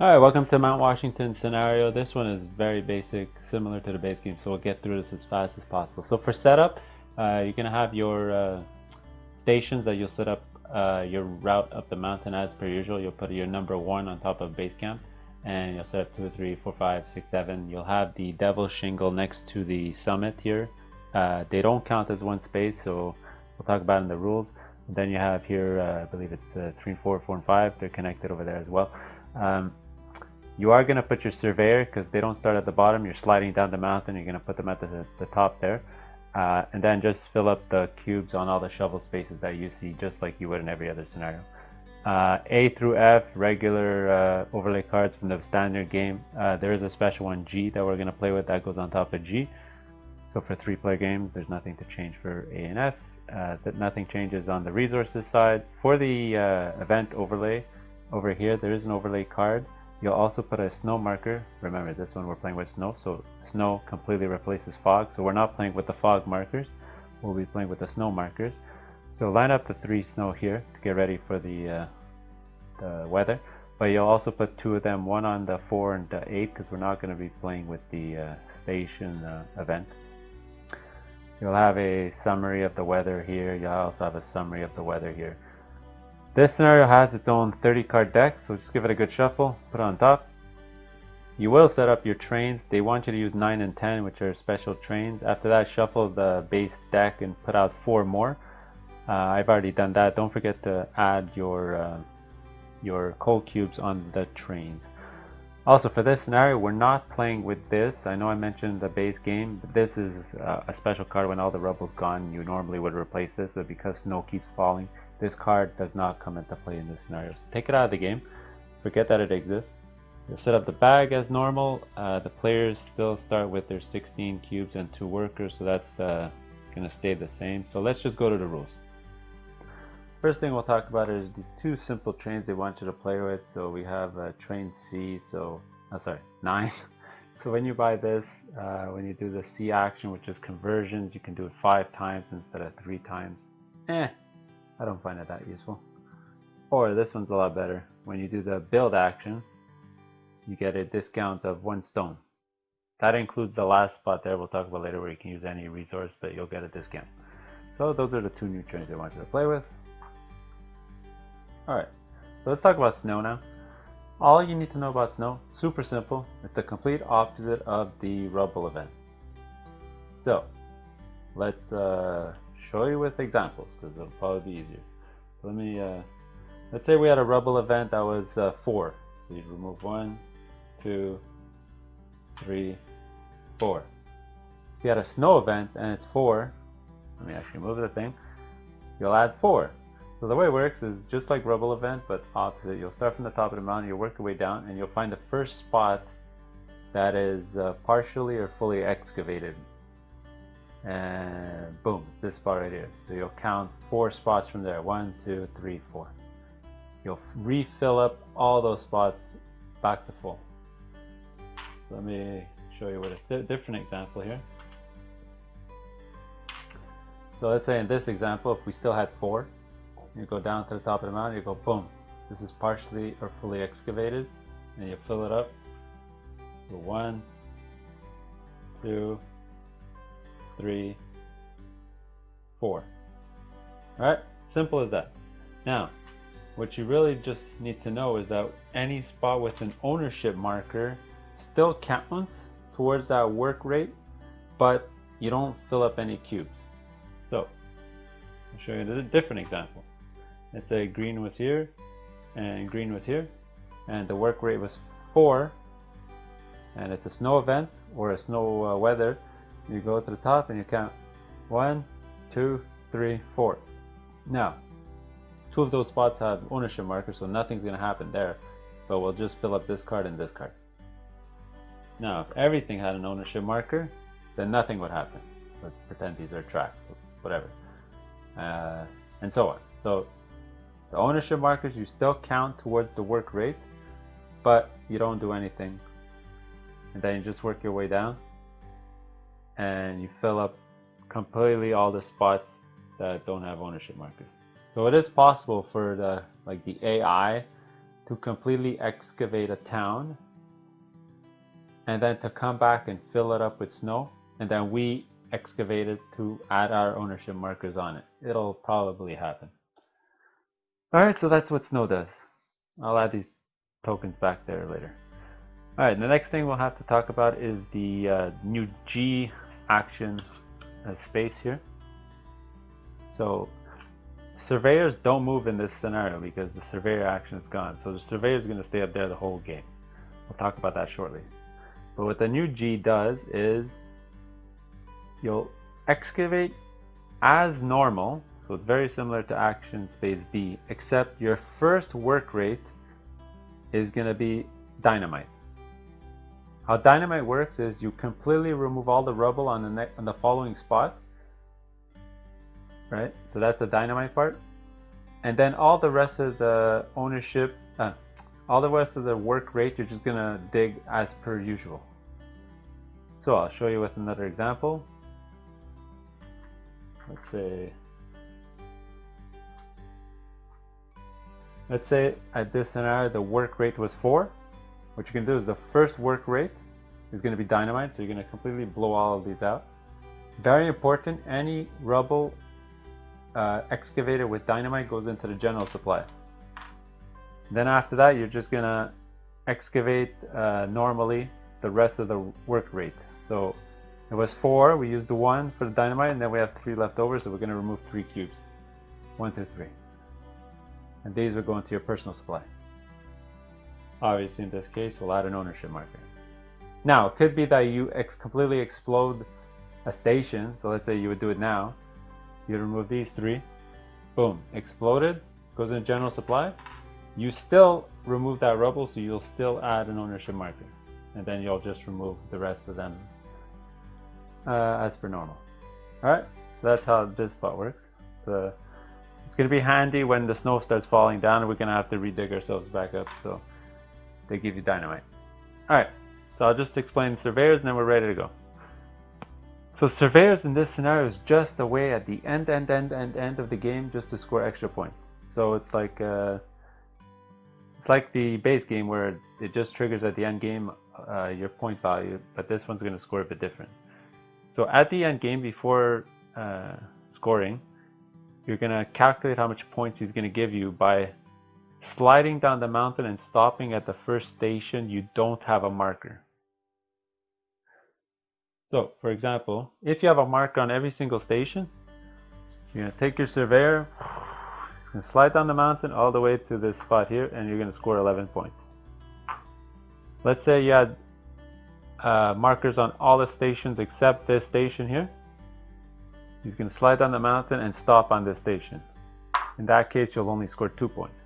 Alright, welcome to Mount Washington scenario. This one is very basic, similar to the base game, so we'll get through this as fast as possible. So for setup, you're going to have your stations that you'll set up your route up the mountain as per usual. You'll put your number 1 on top of base camp, and you'll set up 2, 3, 4, 5, 6, 7. You'll have the devil shingle next to the summit here. They don't count as one space, so we'll talk about it in the rules. Then you have here, I believe it's 3, 4, 4, and 5. They're connected over there as well. You are going to put your surveyor because they don't start at the bottom. You're sliding down the mountain. You're going to put them at the top there. And then just fill up the cubes on all the shovel spaces that you see, just like you would in every other scenario. A through F, regular overlay cards from the standard game. There is a special one, G, that we're going to play with that goes on top of G. So for 3-player games, there's nothing to change for A and F. Nothing changes on the resources side. For the event overlay, over here, there is an overlay card. You'll also put a snow marker. Remember, this one we're playing with snow, so snow completely replaces fog. So we're not playing with the fog markers. We'll be playing with the snow markers. So line up the 3 snow here to get ready for the weather. But you'll also put 2 of them, one on the 4 and the 8, because we're not going to be playing with the station event. You'll have a summary of the weather here. You'll also have a summary of the weather here. This scenario has its own 30 card deck, so just give it a good shuffle, put it on top. You will set up your trains. They want you to use 9 and 10, which are special trains. After that, shuffle the base deck and put out 4 more. I've already done that. Don't forget to add your coal cubes on the trains. Also, for this scenario, we're not playing with this. I know I mentioned the base game, but this is a special card. When all the rubble's gone, you normally would replace this, but because snow keeps falling, this card does not come into play in this scenario. So take it out of the game. Forget that it exists. You'll set up the bag as normal. The players still start with their 16 cubes and 2 workers, so that's going to stay the same. So let's just go to the rules. First thing we'll talk about is these 2 simple trains they want you to play with. So we have train C, so, 9. So when you buy this, when you do the C action, which is conversions, you can do it 5 times instead of 3 times. I don't find it that useful. Or this one's a lot better. When you do the build action, you get a discount of 1 stone. That includes the last spot there we'll talk about later where you can use any resource, but you'll get a discount. So those are the 2 new trains I want you to play with. Alright, so let's talk about snow now. All you need to know about snow, super simple. It's the complete opposite of the rubble event. So let's show you with examples because it'll probably be easier. So let me let's say we had a rubble event that was 4. So you'd remove 1, 2, 3, 4. If you had a snow event and it's 4, let me actually move the thing, you'll add 4. So the way it works is just like rubble event, but opposite. You'll start from the top of the mountain, you'll work your way down, and you'll find the first spot that is partially or fully excavated. And boom, it's this spot right here. So you'll count 4 spots from there. 1, 2, 3, 4. You'll refill up all those spots back to full. So let me show you with a different example here. So let's say in this example, if we still had 4, you go down to the top of the mountain, you go boom, this is partially or fully excavated, and you fill it up. So 1, 2, 3, 4. Alright, simple as that. Now, what you really just need to know is that any spot with an ownership marker still counts towards that work rate, but you don't fill up any cubes. So, I'll show you a different example. Let's say green was here, and green was here, and the work rate was 4, and it's a snow event, or a snow weather. You go to the top and you count 1, 2, 3, 4. Now, 2 of those spots have ownership markers, so nothing's going to happen there, but we'll just fill up this card and this card. Now, if everything had an ownership marker, then nothing would happen. Let's pretend these are tracks, or whatever, and so on. So the ownership markers, you still count towards the work rate, but you don't do anything, and then you just work your way down and you fill up completely all the spots that don't have ownership markers. So it is possible for the AI to completely excavate a town and then to come back and fill it up with snow, and then we excavate it to add our ownership markers on it. It'll probably happen. Alright, so that's what snow does. I'll add these tokens back there later. Alright, the next thing we'll have to talk about is the new G action space here. So surveyors don't move in this scenario because the surveyor action is gone. So the surveyor is going to stay up there the whole game. We'll talk about that shortly. But what the new G does is you'll excavate as normal. So it's very similar to action space B, except your first work rate is going to be dynamite. How dynamite works is you completely remove all the rubble on the following spot, right? So that's the dynamite part, and then all the rest of the ownership, all the rest of the work rate, you're just gonna dig as per usual. So I'll show you with another example. Let's say at this scenario the work rate was 4. What you can do is the first work rate is going to be dynamite, so you're going to completely blow all of these out. Very important, any rubble excavated with dynamite goes into the general supply. Then after that you're just going to excavate normally the rest of the work rate. So it was 4, we used the 1 for the dynamite, and then we have 3 left over, so we're going to remove 3 cubes. 1, 2, 3. And these will go into your personal supply. Obviously in this case we'll add an ownership marker. Now it could be that you completely explode a station, so let's say you would do it now. You remove these 3, boom, exploded, goes in general supply. You still remove that rubble, so you'll still add an ownership marker, and then you'll just remove the rest of them as per normal. Alright, that's how this spot works. It's going to be handy when the snow starts falling down and we're going to have to redig ourselves back up, so they give you dynamite. Alright, so I'll just explain surveyors and then we're ready to go. So surveyors in this scenario is just a way at the end of the game just to score extra points. So it's like the base game where it just triggers at the end game your point value, but this one's going to score a bit different. So at the end game, before scoring, you're going to calculate how much points he's going to give you by sliding down the mountain and stopping at the first station you don't have a marker. So for example, if you have a marker on every single station, you're going to take your surveyor, it's going to slide down the mountain all the way to this spot here, and you're going to score 11 points. Let's say you had markers on all the stations except this station here. He's going to slide down the mountain and stop on this station. In that case, you'll only score 2 points,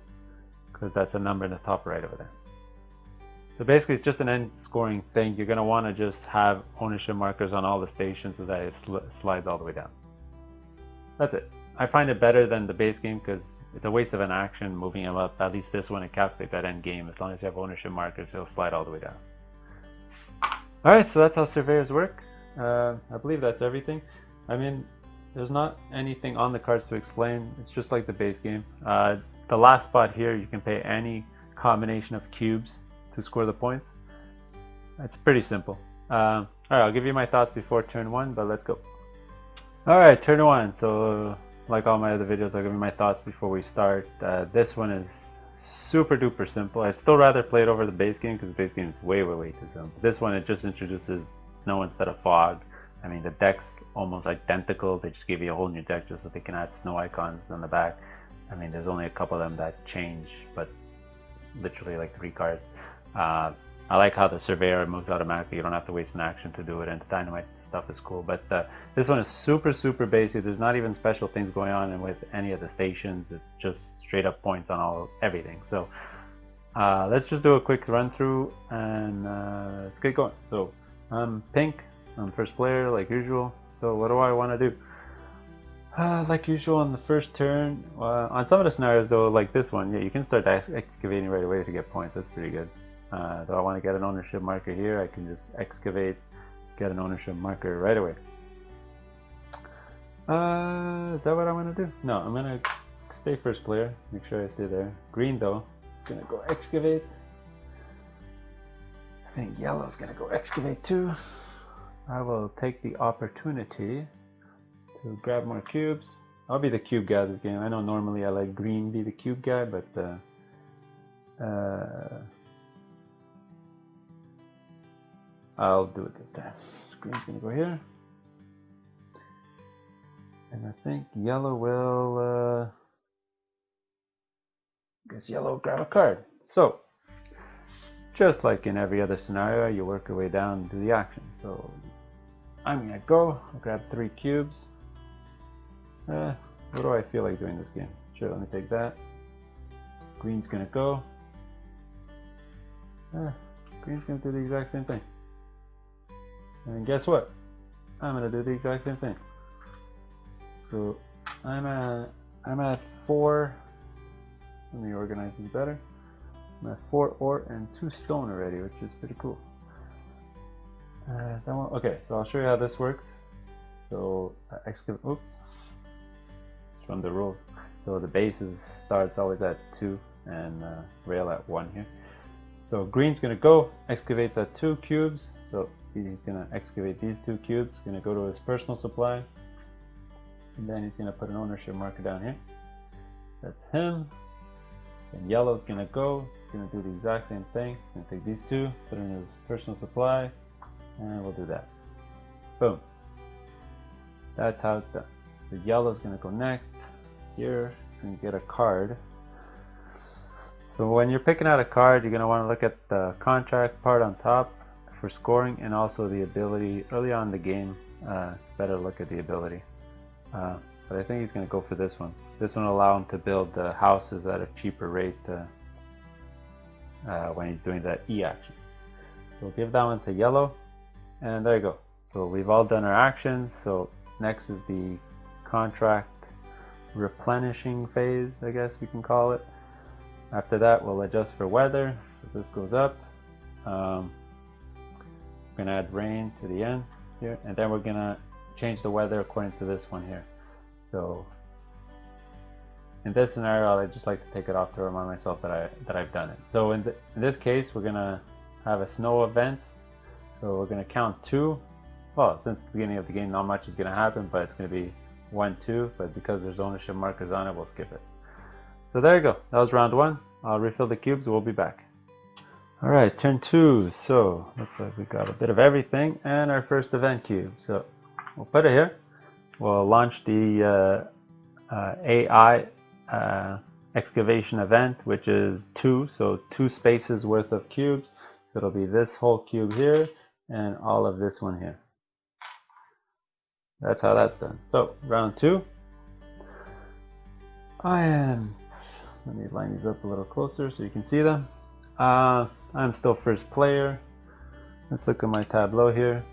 because that's a number in the top right over there. So basically it's just an end scoring thing. You're going to want to just have ownership markers on all the stations so that it slides all the way down. That's it. I find it better than the base game because it's a waste of an action moving them up. At least this one, it calculates that end game. As long as you have ownership markers, it'll slide all the way down. Alright, so that's how surveyors work. I believe that's everything. I mean, there's not anything on the cards to explain. It's just like the base game. The last spot here, you can pay any combination of cubes to score the points. It's pretty simple. Alright, I'll give you my thoughts before turn 1, but let's go. Alright, turn 1. So like all my other videos, I'll give you my thoughts before we start. This one is super duper simple. I'd still rather play it over the base game because the base game is way too simple. This one, it just introduces snow instead of fog. I mean, the deck's almost identical. They just give you a whole new deck just so they can add snow icons on the back. I mean, there's only a couple of them that change, but literally like 3 cards. I like how the surveyor moves automatically. You don't have to waste an action to do it, and the dynamite stuff is cool. But this one is super basic. There's not even special things going on with any of the stations. It's just straight up points on everything. So let's just do a quick run through and let's get going. So I'm pink. I'm first player like usual. So what do I want to do? Like usual on the first turn. On some of the scenarios though, like this one, yeah, you can start excavating right away to get points. That's pretty good. Do I want to get an ownership marker here? I can just excavate, get an ownership marker right away. Is that what I want to do? No, I'm going to stay first player. Make sure I stay there. Green though, gonna go excavate. I think yellow's gonna go excavate too. I will take the opportunity to grab more cubes. I'll be the cube guy this game. I know normally I let green be the cube guy, but I'll do it this time. Green's gonna go here. And I think yellow will, I guess yellow will grab a card. So, just like in every other scenario, you work your way down and do the action. So, I'm gonna go, I'll grab 3 cubes. What do I feel like doing this game? Sure, let me take that. Green's gonna go. Green's gonna do the exact same thing. And guess what? I'm gonna do the exact same thing. So I'm at 4. Let me organize these better. I'm at 4 ore and 2 stone already, which is pretty cool. Okay, so I'll show you how this works. So excavate. Oops. It's from the rules. So the base starts always at 2 and rail at 1 here. So green's gonna go, excavates at 2 cubes. So he's gonna excavate these 2 cubes. Gonna go to his personal supply. And then he's going to put an ownership marker down here. That's him. And yellow's going to go. He's going to do the exact same thing. He's going to take these 2, put in his personal supply, and we'll do that. Boom. That's how it's done. So yellow's going to go next. Here, he's going to get a card. So when you're picking out a card, you're going to want to look at the contract part on top for scoring, and also the ability. Early on in the game, better look at the ability. But I think he's going to go for this one. This one will allow him to build the houses at a cheaper rate when he's doing that E action. So we'll give that one to yellow, and there you go. So we've all done our actions. So next is the contract replenishing phase, I guess we can call it. After that, we'll adjust for weather. So this goes up. We're going to add rain to the end here, and then we're going to change the weather according to this one here. So in this scenario, I just like to take it off to remind myself that I've done it. So in this case, we're gonna have a snow event. So we're gonna count 2. Well, since the beginning of the game, not much is gonna happen, but it's gonna be 1, 2. But because there's ownership markers on it, we'll skip it. So there you go. That was round 1. I'll refill the cubes. We'll be back. All right, turn 2. So looks like we got a bit of everything and our first event cube. So we'll put it here. We'll launch the AI excavation event, which is 2, so 2 spaces worth of cubes. So it'll be this whole cube here and all of this one here. That's how that's done. So round 2. Let me line these up a little closer so you can see them. I'm still first player. Let's look at my tableau here.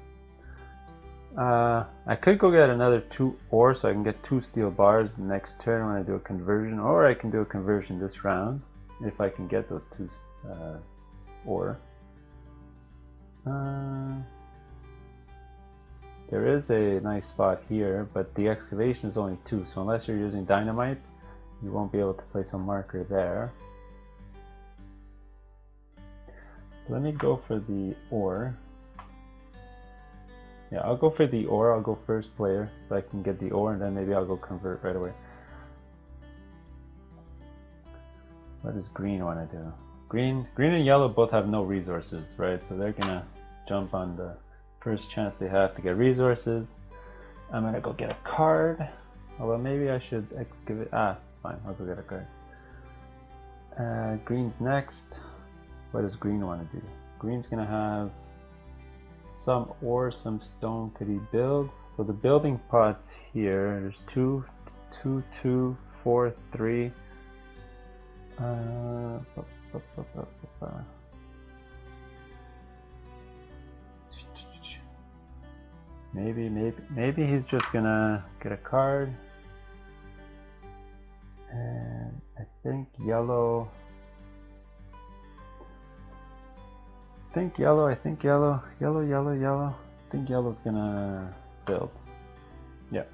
I could go get another 2 ore so I can get 2 steel bars next turn when I do a conversion, or I can do a conversion this round if I can get those 2 ore. There is a nice spot here, but the excavation is only 2, so unless you're using dynamite, you won't be able to place a marker there. Let me go for the ore. Yeah, I'll go for the ore. I'll go first player so I can get the ore, and then maybe I'll go convert right away. What does green want to do? Green and yellow both have no resources, right? So they're gonna jump on the first chance they have to get resources. I'm gonna go get a card. Although maybe I should excavate. Fine, I'll go get a card. Green's next. What does green want to do? Green's gonna have some ore, some stone. Could he build? So the building pots here, there's 2, 2, 2, 4, 3. Maybe he's just gonna get a card. And I think yellow. I think yellow's gonna build. Yeah,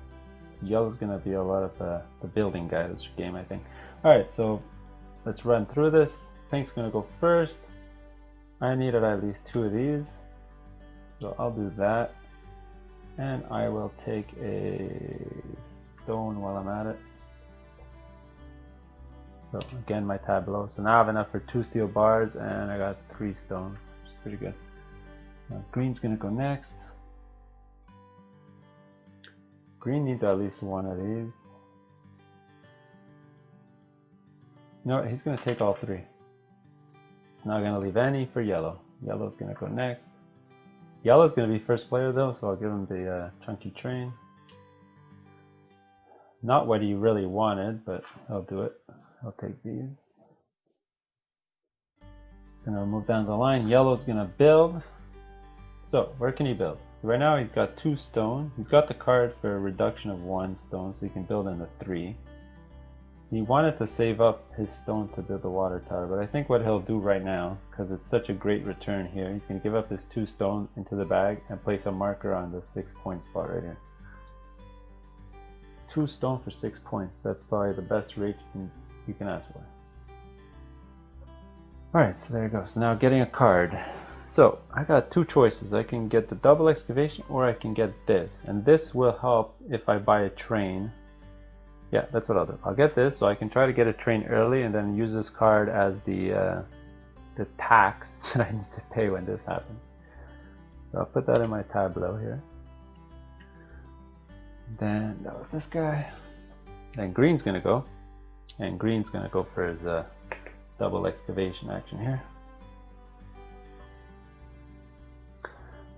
yellow's gonna be a lot of the building guy this game, I think. Alright, so let's run through this. Pink's gonna go first. I needed at least 2 of these, so I'll do that. And I will take a stone while I'm at it. So again, my tableau. So now I have enough for 2 steel bars, and I got 3 stone, which is pretty good. Now green's gonna go next. Green needs at least 1 of these. You know what? He's gonna take all 3. Not gonna leave any for yellow. Yellow's gonna go next. Yellow's gonna be first player though, so I'll give him the chunky train. Not what he really wanted, but I'll do it. I'll take these. Gonna move down the line. Yellow's gonna build. So where can he build? Right now he's got 2 stone. He's got the card for a reduction of 1 stone, so he can build into 3. He wanted to save up his stone to build the water tower, but I think what he'll do right now, because it's such a great return here, he's going to give up his 2 stone into the bag and place a marker on the 6-point spot right here. 2 stone for 6 points. That's probably the best rate you can ask for. Alright, so there you go. So now getting a card. So I got 2 choices. I can get the double excavation or I can get this. And this will help if I buy a train. Yeah, that's what I'll do. I'll get this so I can try to get a train early and then use this card as the tax that I need to pay when this happens. So I'll put that in my tableau here. Then that was this guy. Then green's gonna go. And green's gonna go for his double excavation action here.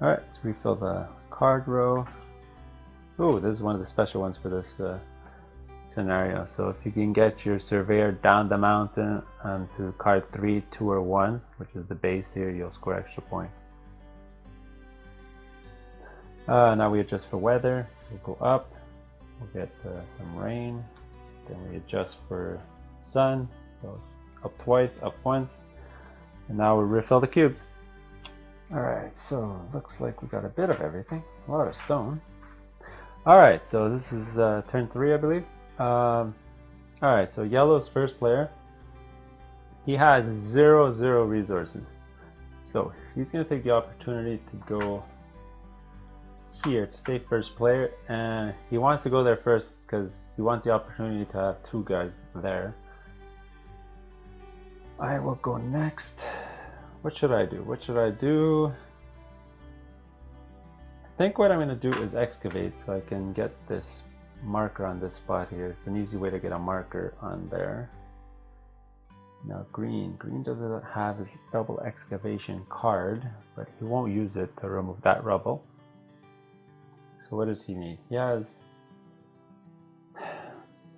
Alright, let's refill the card row. Oh, this is one of the special ones for this scenario. So if you can get your surveyor down the mountain to card 3, 2, or 1, which is the base here, you'll score extra points. Now we adjust for weather. So we'll go up, we'll get some rain, then we adjust for sun, so up twice, up once, and now we refill the cubes. Alright, so looks like we got a bit of everything, a lot of stone. Alright, so this is turn 3, I believe. Alright, so yellow's first player. He has 0 resources. So he's going to take the opportunity to go here to stay first player, and he wants to go there first because he wants the opportunity to have 2 guys there. I will go next. What should I do? What should I do? I think what I'm going to do is excavate so I can get this marker on this spot here. It's an easy way to get a marker on there. Now green doesn't have his double excavation card, but he won't use it to remove that rubble. So what does he need?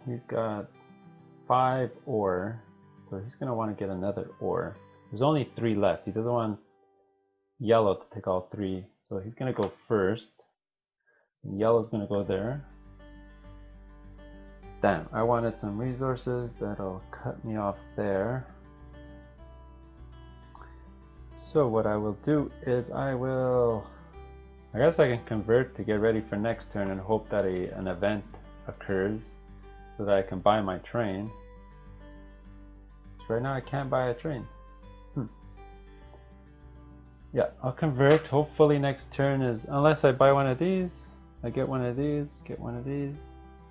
He's got 5 ore, so he's going to want to get another ore. There's only 3 left. He doesn't want yellow to take all 3, so he's going to go first. And yellow's going to go there. Damn, I wanted some resources. That'll cut me off there. So what I will do is I guess I can convert to get ready for next turn and hope that an event occurs so that I can buy my train. So right now I can't buy a train. Yeah, I'll convert. Hopefully next turn is, unless I buy one of these, I get one of these, get one of these.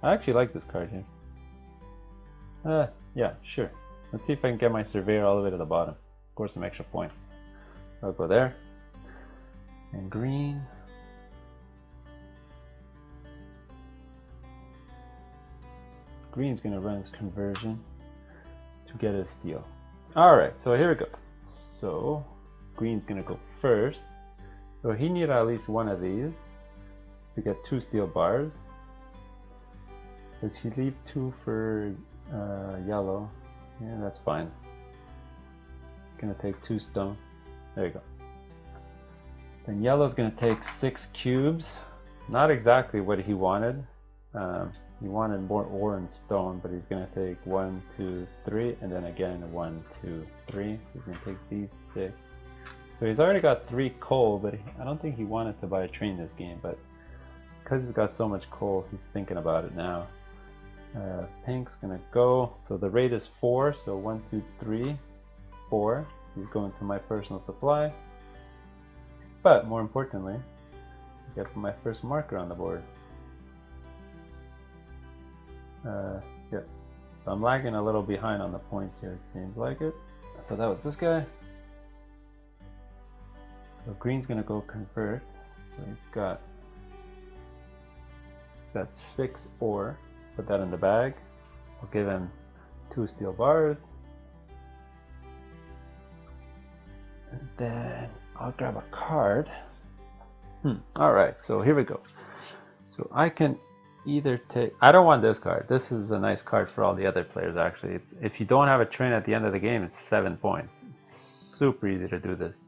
I actually like this card here. Yeah, sure. Let's see if I can get my surveyor all the way to the bottom. Score some extra points. I'll go there. And green. Green's gonna run his conversion to get a steal. Alright, so here we go. So green's gonna go first. So he needed at least 1 of these to get 2 steel bars. Does he leave 2 for yellow? Yeah, that's fine. Gonna take 2 stone. There you go. Then yellow's gonna take 6 cubes. Not exactly what he wanted. He wanted more ore and stone, but he's gonna take 1, 2, 3, and then again 1, 2, 3. So he's gonna take these 6. So he's already got 3 coal, but I don't think he wanted to buy a train this game, but because he's got so much coal, he's thinking about it now. Pink's gonna go. So the rate is 4, so 1, 2, 3. 4. He's going to my personal supply. But more importantly, I get my first marker on the board. Yeah. So I'm lagging a little behind on the points here, it seems like it. So that was this guy. So green's gonna go convert. So he's got 6 ore. Put that in the bag. I'll give him 2 steel bars. And then I'll grab a card. Alright, so here we go. So I can either take, I don't want this card. This is a nice card for all the other players actually. It's, if you don't have a train at the end of the game, it's 7 points. It's super easy to do this.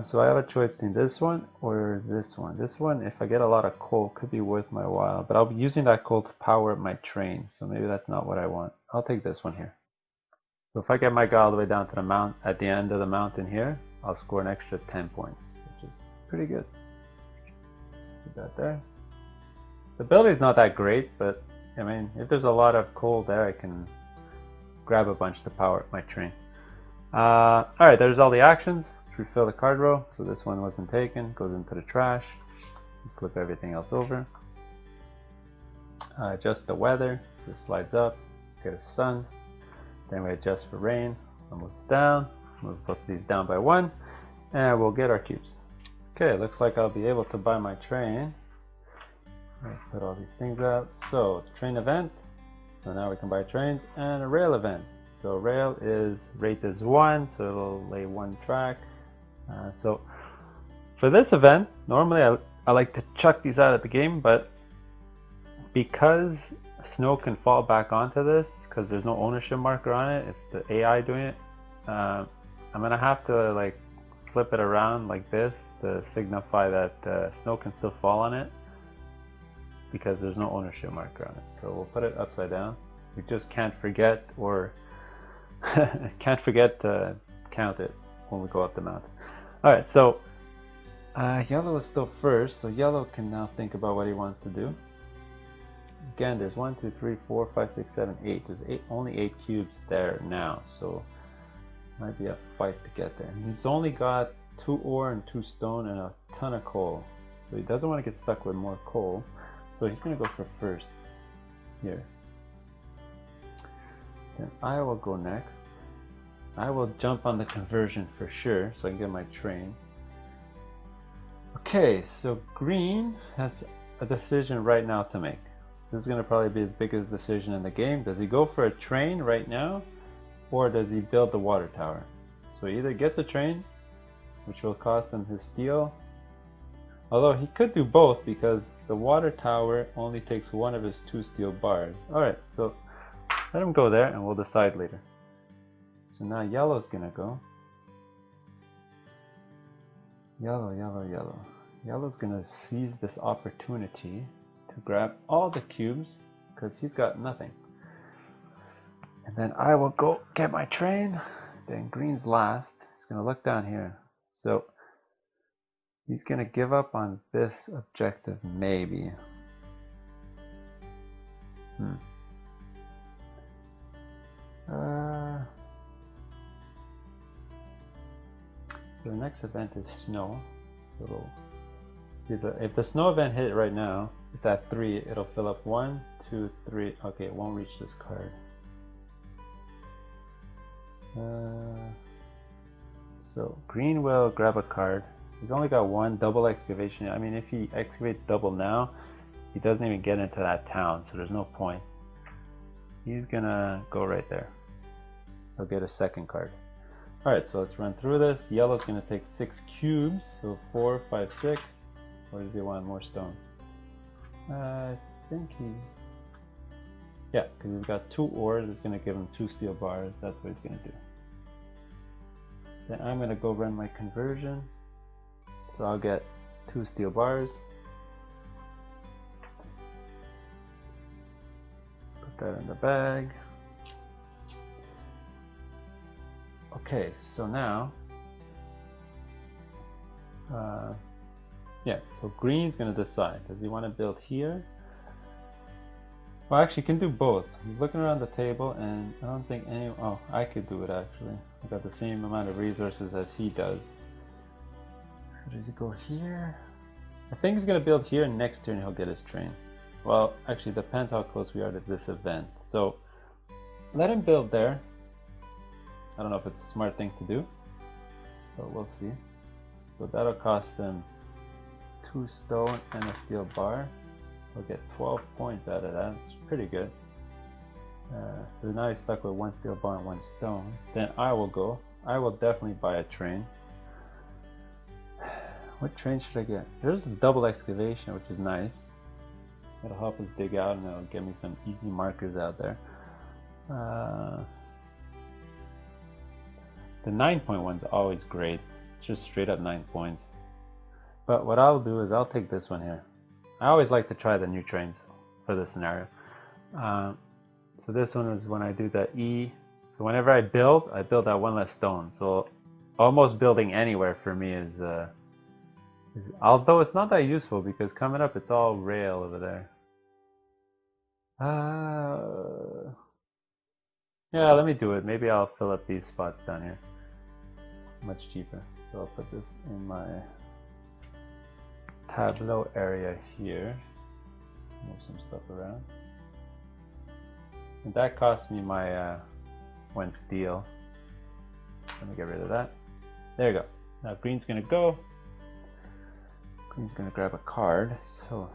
So I have a choice between this one or this one. This one, if I get a lot of coal, could be worth my while, but I'll be using that coal to power up my train, so maybe that's not what I want. I'll take this one here. So if I get my guy all the way down to the mount, at the end of the mountain here, I'll score an extra 10 points, which is pretty good. Put that there. The ability is not that great, but I mean, if there's a lot of coal there, I can grab a bunch to power up my train. Alright, there's all the actions. Refill the card row, so this one wasn't taken, goes into the trash. Flip everything else over. Adjust the weather, so it slides up, get a sun. Then we adjust for rain, move this down, move both these down by 1, and we'll get our cubes. Okay, looks like I'll be able to buy my train. I'll put all these things out. So, train event, so now we can buy trains, and a rail event. So rail is, rate is 1, so it'll lay 1 track. So for this event, normally I like to chuck these out of the game, but because snow can fall back onto this, because there's no ownership marker on it, it's the AI doing it, I'm gonna have to like flip it around like this to signify that snow can still fall on it, because there's no ownership marker on it. So we'll put it upside down. We just can't forget, or can't forget to count it when we go up the mountain. Alright, so yellow is still first, so yellow can now think about what he wants to do. Again, there's 1, 2, 3, 4, 5, 6, 7, 8. There's only 8 cubes there now, so it might be a fight to get there. And he's only got 2 ore and 2 stone and a ton of coal, so he doesn't want to get stuck with more coal. So he's going to go for first here. Then I will go next. I will jump on the conversion for sure, so I can get my train. Okay, so green has a decision right now to make. This is going to probably be his biggest decision in the game. Does he go for a train right now, or does he build the water tower? So he either gets a train, which will cost him his steel, although he could do both because the water tower only takes 1 of his 2 steel bars. Alright, so let him go there and we'll decide later. So now yellow's gonna go. Yellow, yellow, yellow. Yellow's gonna seize this opportunity to grab all the cubes because he's got nothing. And then I will go get my train. Then green's last. He's gonna look down here. So he's gonna give up on this objective, maybe. So the next event is snow. So if the snow event hit right now, it's at 3. It'll fill up 1, 2, 3. Okay, it won't reach this card. So green will grab a card. He's only got 1 double excavation. I mean, if he excavates double now, he doesn't even get into that town, so there's no point. He's gonna go right there. He'll get a second card. Alright, so let's run through this. Yellow's gonna take 6 cubes, so 4, 5, 6. Or does he want more stone? I think he's... Yeah, because he's got 2 ores. It's gonna give him 2 steel bars. That's what he's gonna do. Then I'm gonna go run my conversion. So I'll get 2 steel bars. Put that in the bag. Okay, so now, yeah, so green's gonna decide. Does he want to build here? Well, actually, you can do both. He's looking around the table, and I don't think any. Oh, I could do it actually. I got the same amount of resources as he does. So does he go here? I think he's gonna build here, and next turn he'll get his train. Well, actually, depends how close we are to this event. So let him build there. I don't know if it's a smart thing to do, but we'll see. So that'll cost him 2 stone and a steel bar. We'll get 12 points out of that. It's pretty good. So now he's stuck with 1 steel bar and 1 stone. Then I will go. I will definitely buy a train. What train should I get? There's a double excavation, which is nice. It'll help us dig out, and it'll give me some easy markers out there. The 9-point one's always great. It's just straight up 9 points. But what I'll do is I'll take this one here. I always like to try the new trains for this scenario. So this one is when I do the E. So whenever I build that 1 less stone. So almost building anywhere for me is although it's not that useful because coming up it's all rail over there. Yeah, let me do it. Maybe I'll fill up these spots down here. Much cheaper. So I'll put this in my tableau area here. Move some stuff around. And that cost me my 1 steel. Let me get rid of that. There you go. Now green's gonna go. Green's gonna grab a card. So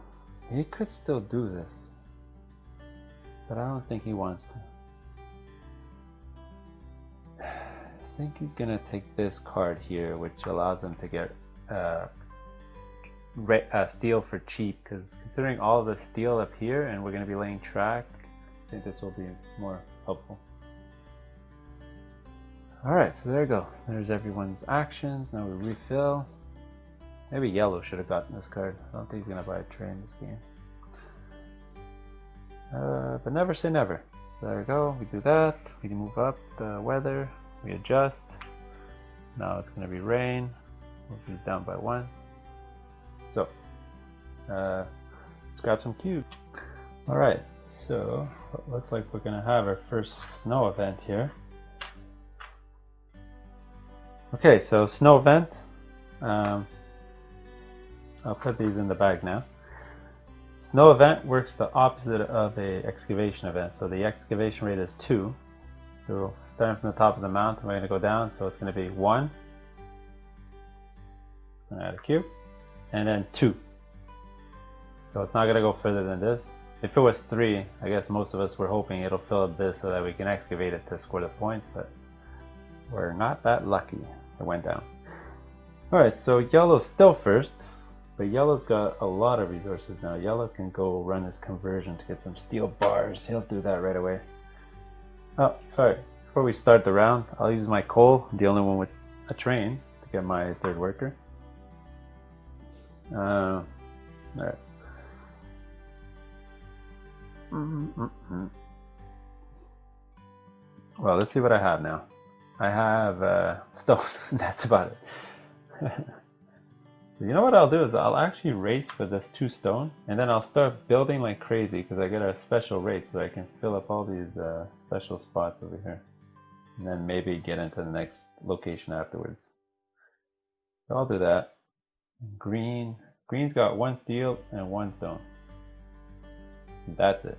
he could still do this, but I don't think he wants to. I think he's gonna take this card here, which allows him to get steel for cheap, because considering all the steel up here and we're going to be laying track, I think this will be more helpful. Alright, so there you go. There's everyone's actions. Now we refill. Maybe yellow should have gotten this card. I don't think he's going to buy a train this game. But never say never. So there we go. We do that. We move up the weather. We adjust. Now it's going to be rain. Move these down by 1. So let's grab some cubes. Alright, so it looks like we're going to have our first snow event here. Okay, so snow event. I'll put these in the bag now. Snow event works the opposite of a excavation event. So the excavation rate is 2. So starting from the top of the mountain, we're going to go down. So it's going to be 1. I'm going to add a cube. And then 2. So it's not going to go further than this. If it was 3, I guess most of us were hoping it'll fill up this so that we can excavate it to score the points, but we're not that lucky. It went down. Alright, so yellow's still first, but yellow's got a lot of resources now. Yellow can go run his conversion to get some steel bars. He'll do that right away. Oh, sorry. Before we start the round, I'll use my coal. I'm the only one with a train to get my 3rd worker. Alright. Well, let's see what I have now. I have stone. That's about it. You know what I'll do is I'll actually race for this 2 stone, and then I'll start building like crazy because I get a special rate so I can fill up all these special spots over here, and then maybe get into the next location afterwards. So I'll do that. Green's got 1 steel and 1 stone. That's it.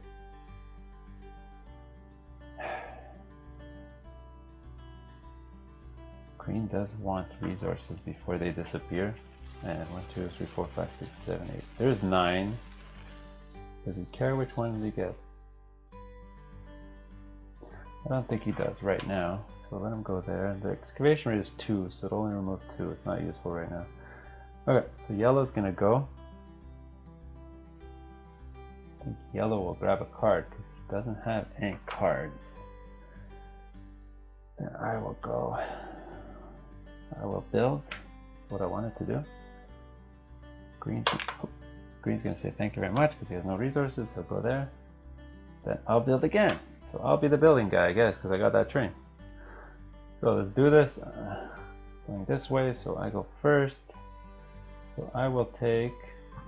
Green does want resources before they disappear. And 1, 2, 3, 4, 5, 6, 7, 8. There's 9. Does he care which ones he gets? I don't think he does right now. So let him go there. The excavation rate is 2, so it'll only remove 2. It's not useful right now. Okay, so yellow's gonna go. I think yellow will grab a card because he doesn't have any cards. Then I will go. I will build what I wanted to do. Green's gonna say thank you very much because he has no resources. He'll go there. Then I'll build again. So I'll be the building guy, I guess, because I got that train. So let's do this. Going this way, so I go first. So I will take.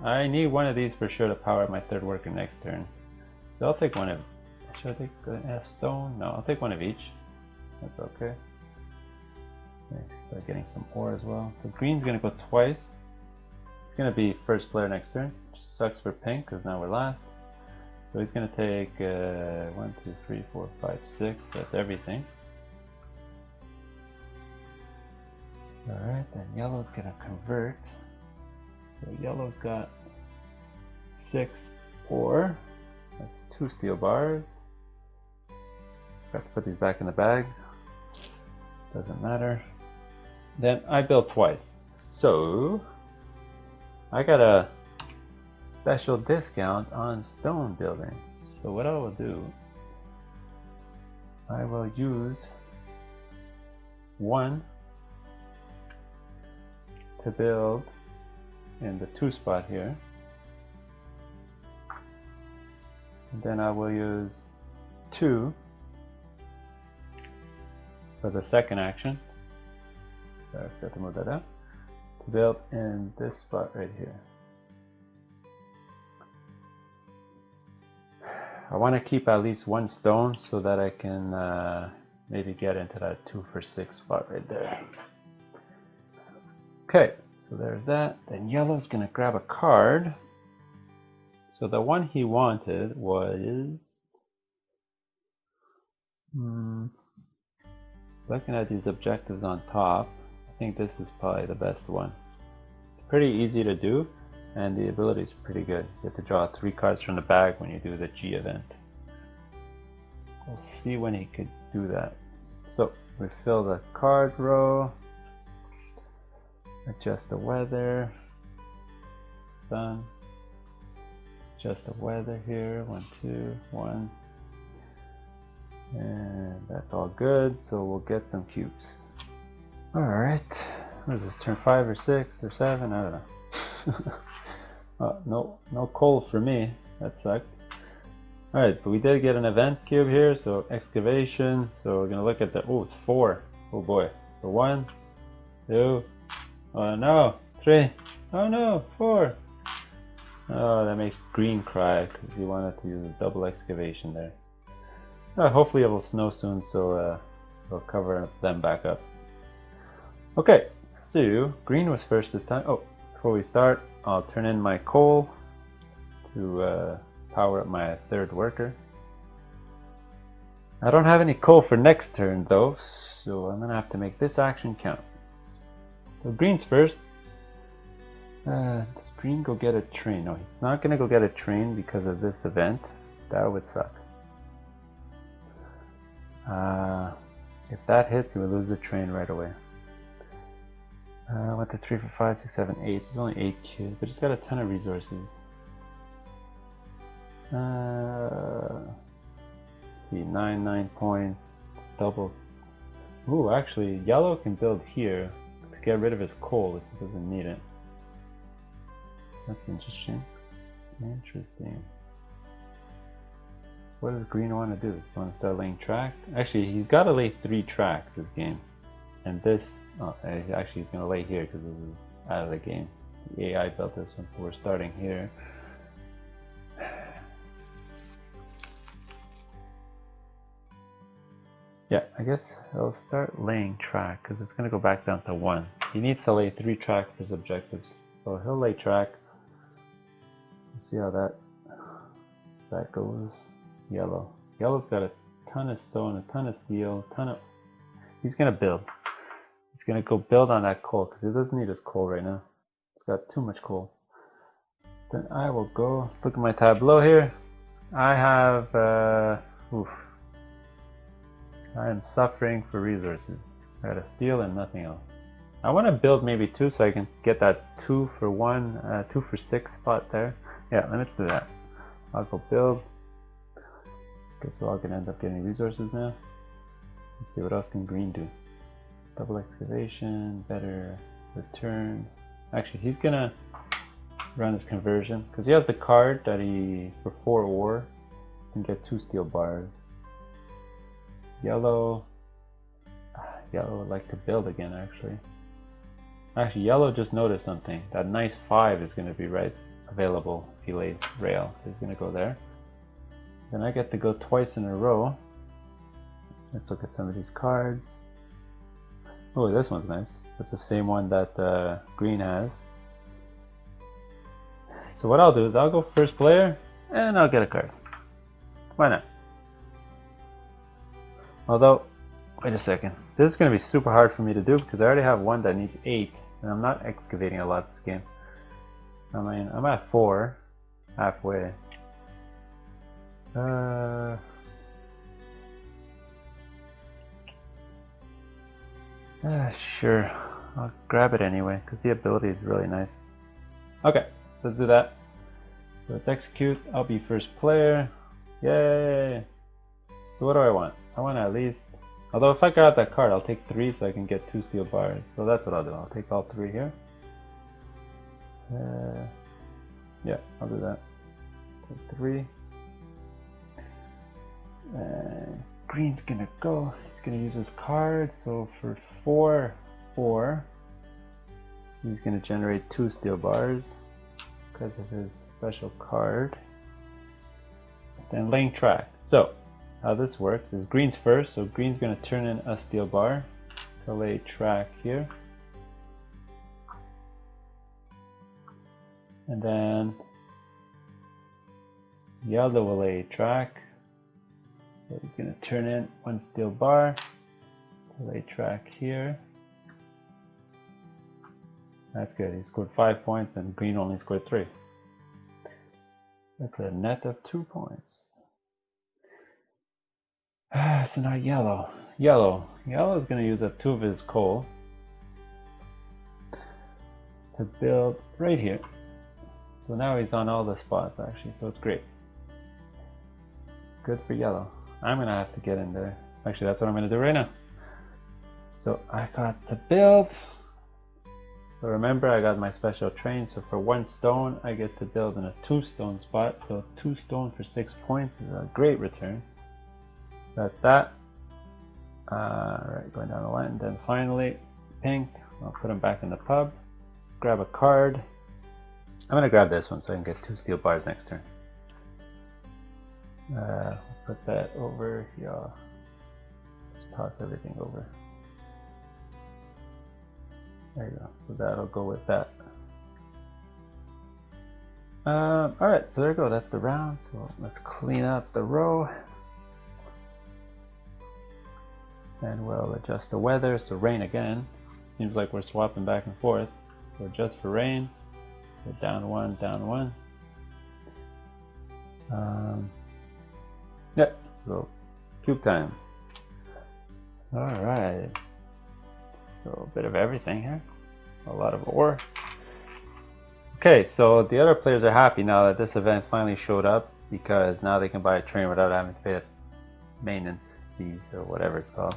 I need one of these for sure to power up my 3rd worker next turn. So I'll take one of. Should I take a stone? No, I'll take one of each. That's okay. Next, start getting some ore as well. So green's gonna go twice. It's gonna be first player next turn, which sucks for pink because now we're last. So he's gonna take 1, 2, 3, 4, 5, 6. That's everything. Alright, then yellow's gonna convert. So yellow's got 6 ore. That's 2 steel bars. Got to put these back in the bag. Doesn't matter. Then I built twice. So I got a special discount on stone buildings. So what I will do, I will use 1 to build in the 2 spot here. And then I will use 2 for the second action. Sorry, I forgot to move that out. To build in this spot right here. I want to keep at least 1 stone so that I can maybe get into that 2 for 6 spot right there. Okay, so there's that. Then yellow's gonna grab a card. So the one he wanted was looking at these objectives on top, I think this is probably the best one. It's pretty easy to do and the ability is pretty good. You have to draw 3 cards from the bag when you do the G event. We'll see when he could do that. So we fill the card row, adjust the weather, done. Adjust the weather here, 1, 2, 1. And that's all good, so we'll get some cubes. Alright, what is this, turn 5 or 6 or 7? I don't know. No coal for me, that sucks. Alright, but we did get an event cube here, so excavation. So we're gonna look at the, oh, it's 4. Oh boy. So 1, 2, oh no, 3, oh no, 4. Oh, that makes green cry because he wanted to use a double excavation there. Hopefully it will snow soon, so we'll cover them back up. Okay, so green was first this time. Oh, before we start, I'll turn in my coal to power up my 3rd worker. I don't have any coal for next turn though, so I'm gonna have to make this action count. So green's first. Does green go get a train? No, he's not gonna go get a train because of this event. That would suck. If that hits, he would lose the train right away. 1, 2, 3, 4, 5, 6, 7, 8. There's only 8 cubes, but he's got a ton of resources. Let's see, 9 points, double. Ooh, actually, yellow can build here to get rid of his coal if he doesn't need it. That's interesting. Interesting. What does green want to do? Does he want to start laying track? Actually, he's got to lay 3 tracks this game. And this, actually he's going to lay here because this is out of the game. The AI built this one, so we're starting here. Yeah, I guess I'll start laying track because it's going to go back down to 1. He needs to lay 3 track for his objectives. So he'll lay track. We'll see how that goes. Yellow. Yellow's got a ton of stone, a ton of steel, a ton of... He's going to build. He's going to go build on that coal because he doesn't need his coal right now. He's got too much coal. Then I will go... Let's look at my tableau here. I have... I am suffering for resources. I got a steel and nothing else. I want to build maybe 2 so I can get that 2 for 1, 2 for 6 spot there. Yeah, let's do that. I'll go build. Guess we're all gonna end up getting resources now. Let's see, what else can green do? Double excavation, better return. Actually, he's gonna run his conversion because he has the card that he, for 4 ore, can get 2 steel bars. Yellow would like to build again, actually. Actually, yellow just noticed something. That nice 5 is going to be right available if he lays rail, so he's going to go there. Then I get to go twice in a row. Let's look at some of these cards. Oh, this one's nice. That's the same one that green has. So what I'll do is I'll go first player and I'll get a card. Why not? Although, wait a second. This is going to be super hard for me to do because I already have one that needs 8 and I'm not excavating a lot this game. I mean, I'm at 4, halfway. Sure, I'll grab it anyway because the ability is really nice. Okay, let's do that. So let's execute. I'll be first player. Yay! So what do I want? I want at least, although if I grab that card I'll take 3 so I can get 2 steel bars. So that's what I'll do. I'll take all 3 here. Yeah, I'll do that. Take 3. Green's gonna go. He's gonna use his card. So for 4, he's gonna generate 2 steel bars because of his special card. Then laying track. So how this works is green's first. So green's gonna turn in a steel bar to lay track here. And then yellow will lay track. So he's going to turn in 1 steel bar to lay track here. That's good. He scored 5 points and green only scored 3. That's a net of 2 points. So now yellow. Yellow is going to use up 2 of his coal to build right here. So now he's on all the spots actually, so it's great. Good for yellow. I'm gonna have to get in there. Actually, that's what I'm gonna do right now. So I got to build. So remember, I got my special train. So for 1 stone, I get to build in a 2 stone spot. So 2 stone for 6 points is a great return. Got that. Alright, going down the line. And then finally, pink. I'll put him back in the pub. Grab a card. I'm gonna grab this one so I can get 2 steel bars next turn. Put that over here. Just toss everything over. There you go. So that'll go with that. Alright, so there you go. That's the round. So let's clean up the row. And we'll adjust the weather. So rain again. Seems like we're swapping back and forth. So just for rain. So down 1, down 1. Yeah, so cube time. Alright. So a bit of everything here. A lot of ore. Okay, so the other players are happy now that this event finally showed up because now they can buy a train without having to pay the maintenance fees or whatever it's called.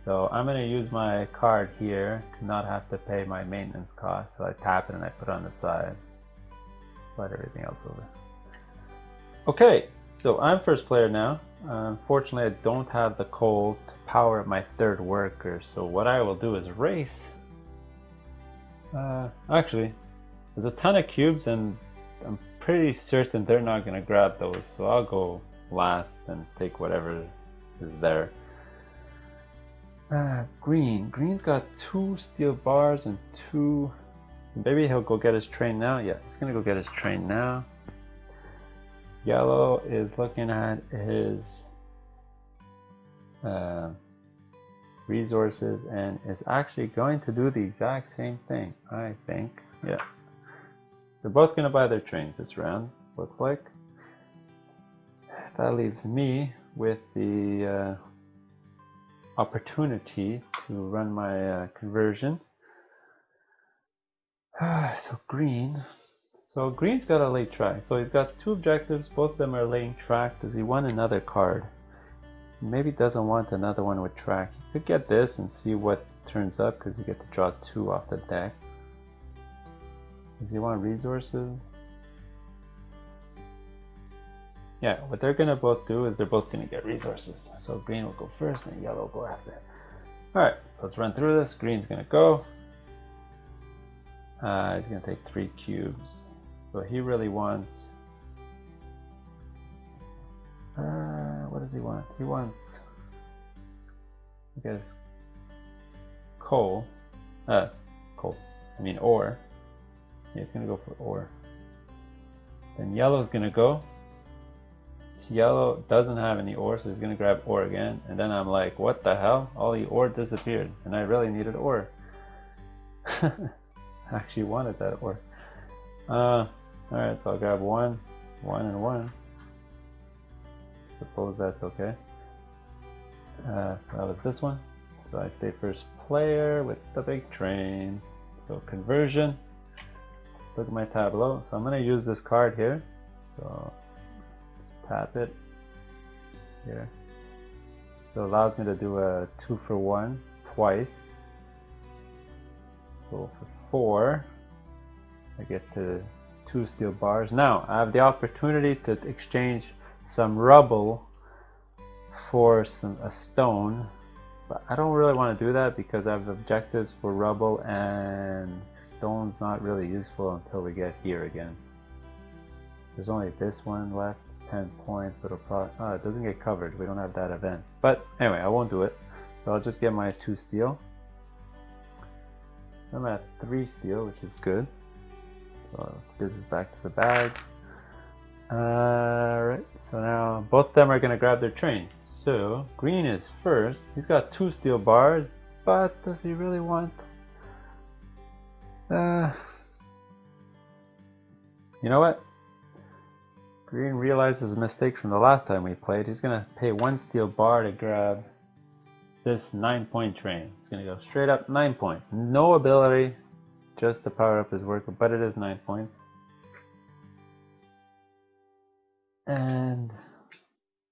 So I'm going to use my card here to not have to pay my maintenance cost. So I tap it and I put it on the side. Slide everything else over. Okay, so I'm first player now. Unfortunately, I don't have the coal to power up my 3rd worker. So what I will do is race. Actually, there's a ton of cubes and I'm pretty certain they're not going to grab those. So I'll go last and take whatever is there. Green's got 2 steel bars and 2. Maybe he'll go get his train now. Yeah, he's gonna go get his train now. Yellow is looking at his resources and is actually going to do the exact same thing, I think. Yeah, they're both gonna buy their trains this round, looks like. That leaves me with the opportunity to run my conversion. So green's got to lay track. So he's got 2 objectives. Both of them are laying track. Does he want another card? Maybe doesn't want another one with track. You could get this and see what turns up because you get to draw 2 off the deck. Does he want resources? Yeah, what they're gonna both do is they're both gonna get resources. So green will go first and yellow will go after. Alright, so let's run through this. Green's gonna go. He's gonna take 3 cubes. So he really wants What does he want? He wants, I guess, coal. Coal. I mean ore. Yeah, he's gonna go for ore. Then yellow's gonna go. Yellow doesn't have any ore, so he's gonna grab ore again. And then I'm like, what the hell? All the ore disappeared, and I really needed ore. I actually wanted that ore. Alright, so I'll grab one, and one. Suppose that's okay. So that was this one. So I stay first player with the big train. So conversion. Look at my tableau. So I'm going to use this card here. So tap it here. So it allows me to do a 2-for-1 twice. So for 4, I get to 2 steel bars. Now I have the opportunity to exchange some rubble for a stone, but I don't really want to do that because I have objectives for rubble, and stone's not really useful until we get here again. There's only this one left, 10 points, but it'll probably, oh, it doesn't get covered. We don't have that event. But anyway, I won't do it. So I'll just get my 2 steel. I'm at 3 steel, which is good. So I'll give this back to the bag. Alright, so now both of them are going to grab their train. So green is first. He's got 2 steel bars, but does he really want... You know what? Green realizes his mistake from the last time we played. He's going to pay 1 steel bar to grab this 9-point train. It's going to go straight up 9 points. No ability, just to power up his worker, but it is 9 points. And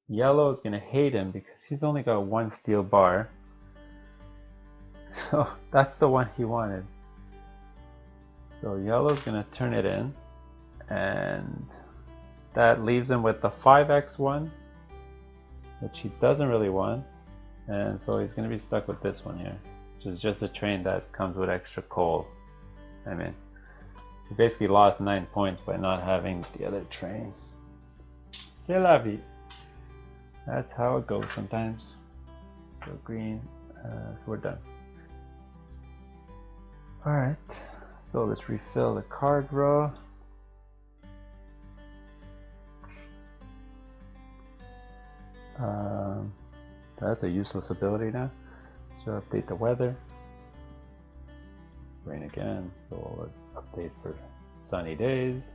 yellow is going to hate him because he's only got 1 steel bar. So that's the one he wanted. So yellow's going to turn it in, and that leaves him with the 5x one, which he doesn't really want. And so he's going to be stuck with this one here, which is just a train that comes with extra coal. I mean, he basically lost 9 points by not having the other train. C'est la vie. That's how it goes sometimes. So green, so we're done. Alright, so let's refill the card row. That's a useless ability now. So update the weather. Rain again, so we'll update for sunny days.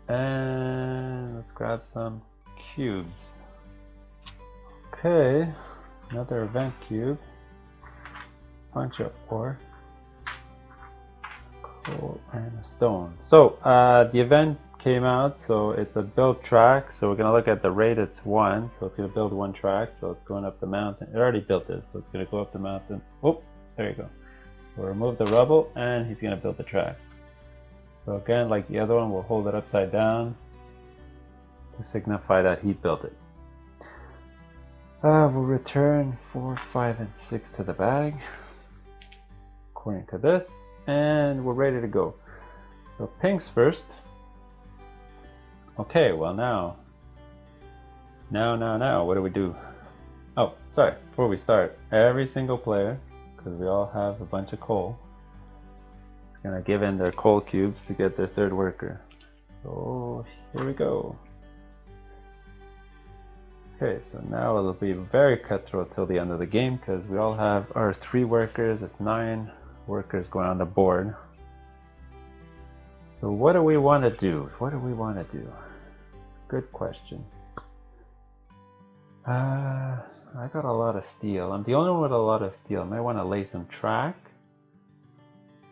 And let's grab some cubes. Okay, another event cube. Bunch of ore, coal, and a stone. So the event came out, so it's a build track. So we're gonna look at the rate. It's 1, so it's gonna build 1 track. So it's going up the mountain. It already built it, so it's gonna go up the mountain. Oh, there you go. We'll remove the rubble, and he's gonna build the track. So again, like the other one, we'll hold it upside down to signify that he built it. We'll return 4, 5, and 6 to the bag, according to this, and we're ready to go. So pinks first. Okay, well now, what do we do? Oh, sorry, before we start, every single player, because we all have a bunch of coal, gonna give in their coal cubes to get their 3rd worker. So here we go. Okay, so now it'll be very cutthroat till the end of the game because we all have our 3 workers. It's 9 workers going on the board. So what do we want to do? What do we want to do? Good question. I got a lot of steel. I'm the only one with a lot of steel. I might want to lay some track.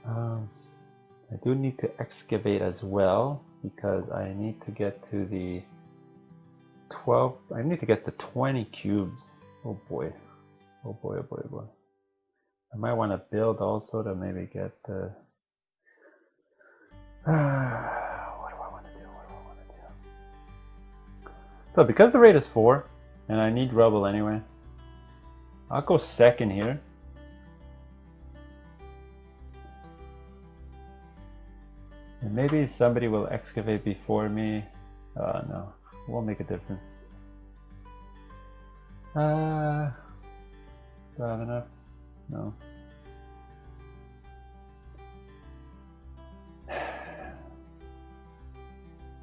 I do need to excavate as well because I need to get to the 12. I need to get to 20 cubes. Oh boy. Oh boy, oh boy, oh boy. I might want to build also to maybe get the... what do I want to do? What do I want to do? So because the rate is 4, and I need rubble anyway, I'll go 2nd here. And maybe somebody will excavate before me. No, won't make a difference. Do I have enough? No.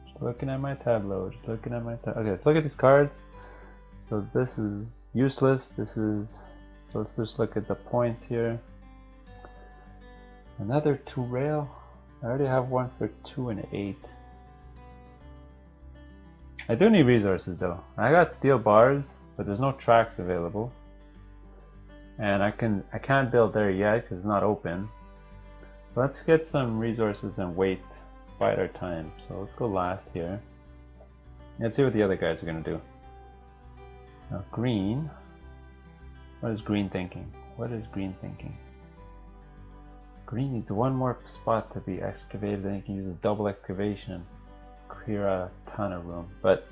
Just looking at my tableau, just looking at my tab. Okay, let's look at these cards. So this is useless, this is, so let's just look at the points here. Another 2 rail. I already have one for 2 and 8. I do need resources though. I got steel bars, but there's no tracks available. And I can't build there yet because it's not open. Let's get some resources and wait, bide our time. So let's go last here. Let's see what the other guys are gonna do. Now green. What is green thinking? What is green thinking? Green needs one more spot to be excavated, then he can use a double excavation and clear a ton of room. But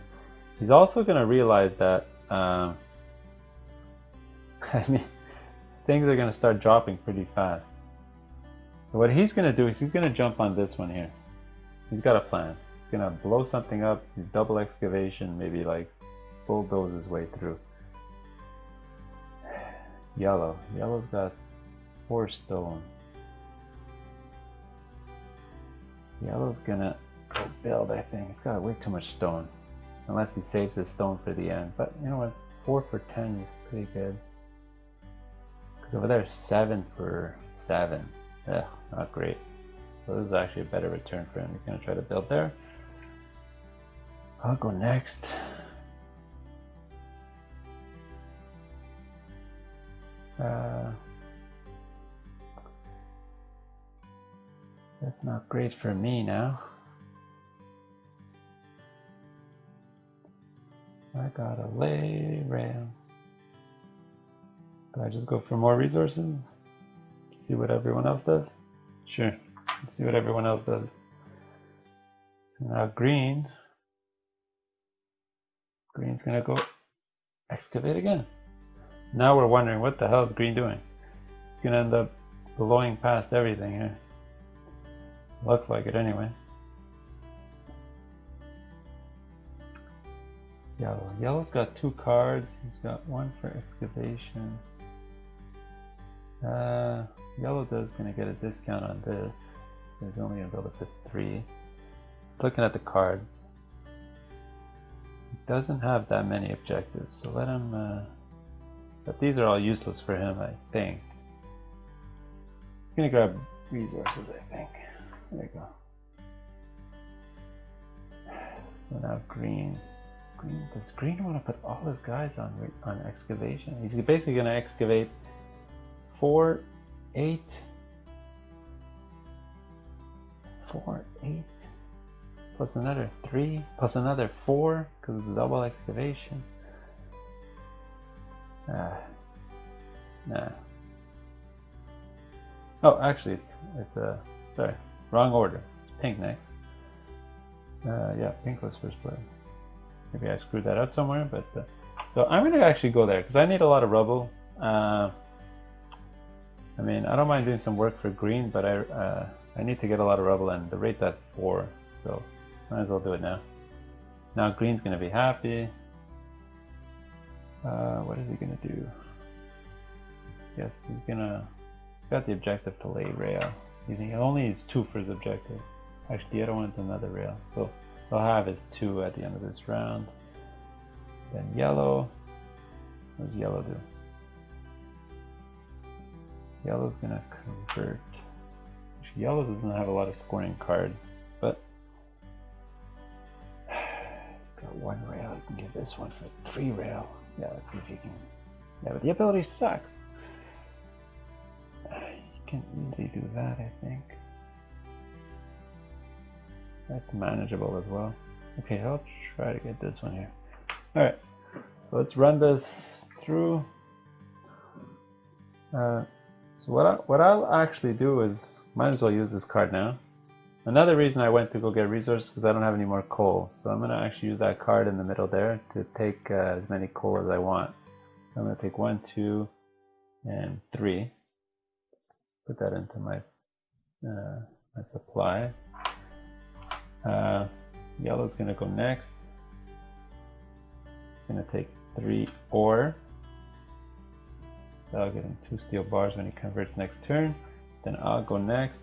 he's also gonna realize that I mean, things are gonna start dropping pretty fast. So what he's gonna do is he's gonna jump on this one here. He's got a plan. He's gonna blow something up, his double excavation, maybe like bulldoze his way through. Yellow. Yellow's got 4 stone. Yellow's gonna go build, I think. He's got way too much stone. Unless he saves his stone for the end. But you know what? 4 for 10 is pretty good. Because over there, 7 for 7. Ugh, not great. So this is actually a better return for him. He's gonna try to build there. I'll go next. That's not great for me now. I gotta lay rail. Do I just go for more resources? See what everyone else does? Sure. Let's see what everyone else does. So now green's gonna go excavate again. Now we're wondering what the hell is green doing? It's gonna end up blowing past everything here. Looks like it anyway. Yellow. Yellow's got 2 cards. He's got 1 for excavation. Yellow does gonna get a discount on this. He's only gonna build it for 3. Looking at the cards. He doesn't have that many objectives, so let him but these are all useless for him, I think. He's gonna grab resources, I think. There you go. So now green. Does green want to put all his guys on excavation? He's basically going to excavate 4, 8, 4, 8, plus another 3, plus another 4 because of the double excavation. Nah. Oh, actually, it's sorry, wrong order. Pink next. Yeah, pink was first play. Maybe I screwed that up somewhere, but so I'm gonna actually go there because I need a lot of rubble. I mean, I don't mind doing some work for green, but I need to get a lot of rubble, and the rate's at 4, so might as well do it now. Now green's gonna be happy. What is he gonna do? Yes, he's got the objective to lay rail. He only needs 2 for his objective. Actually, the other one's another rail, so he'll have his 2 at the end of this round. Then yellow. What does yellow do? Yellow's gonna convert. Actually, yellow doesn't have a lot of scoring cards, but got 1 rail. You can give this one for 3 rail. Yeah, let's see if you can. Yeah, but the ability sucks. You can easily do that, I think. That's manageable as well. Okay, I'll try to get this one here. Alright, so let's run this through. So what I'll actually do is, might as well use this card now. Another reason I went to go get resources because I don't have any more coal. So I'm going to actually use that card in the middle there to take as many coal as I want. I'm going to take 1, 2, and 3. Put that into my my supply. Yellow's gonna go next. Gonna take 3 ore. That'll get him 2 steel bars when he converts next turn. Then I'll go next.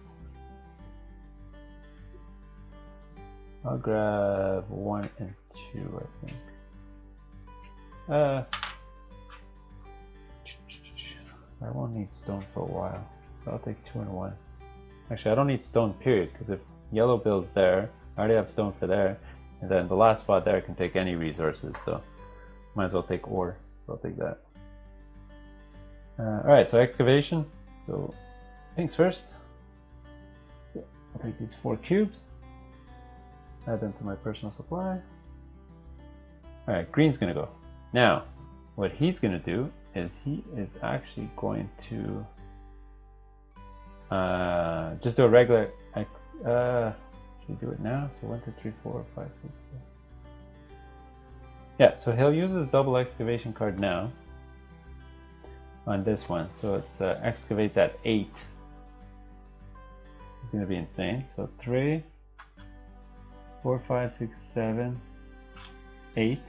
I'll grab 1 and 2, I think. I won't need stone for a while. So I'll take 2 and 1. Actually, I don't need stone, period, because if yellow builds there, I already have stone for there, and then the last spot there can take any resources, so might as well take ore. So I'll take that. Alright, so excavation. So things first. I'll take these 4 cubes, add them to my personal supply. Alright, green's gonna go. Now, what he's gonna do is he is actually going to just do a regular should we do it now? So 1, 2, 3, 4, 5, 6, 7. Yeah, so he'll use his double excavation card now on this one. So it's excavates at 8. It's gonna be insane. So 3, 4, 5, 6, 7, 8.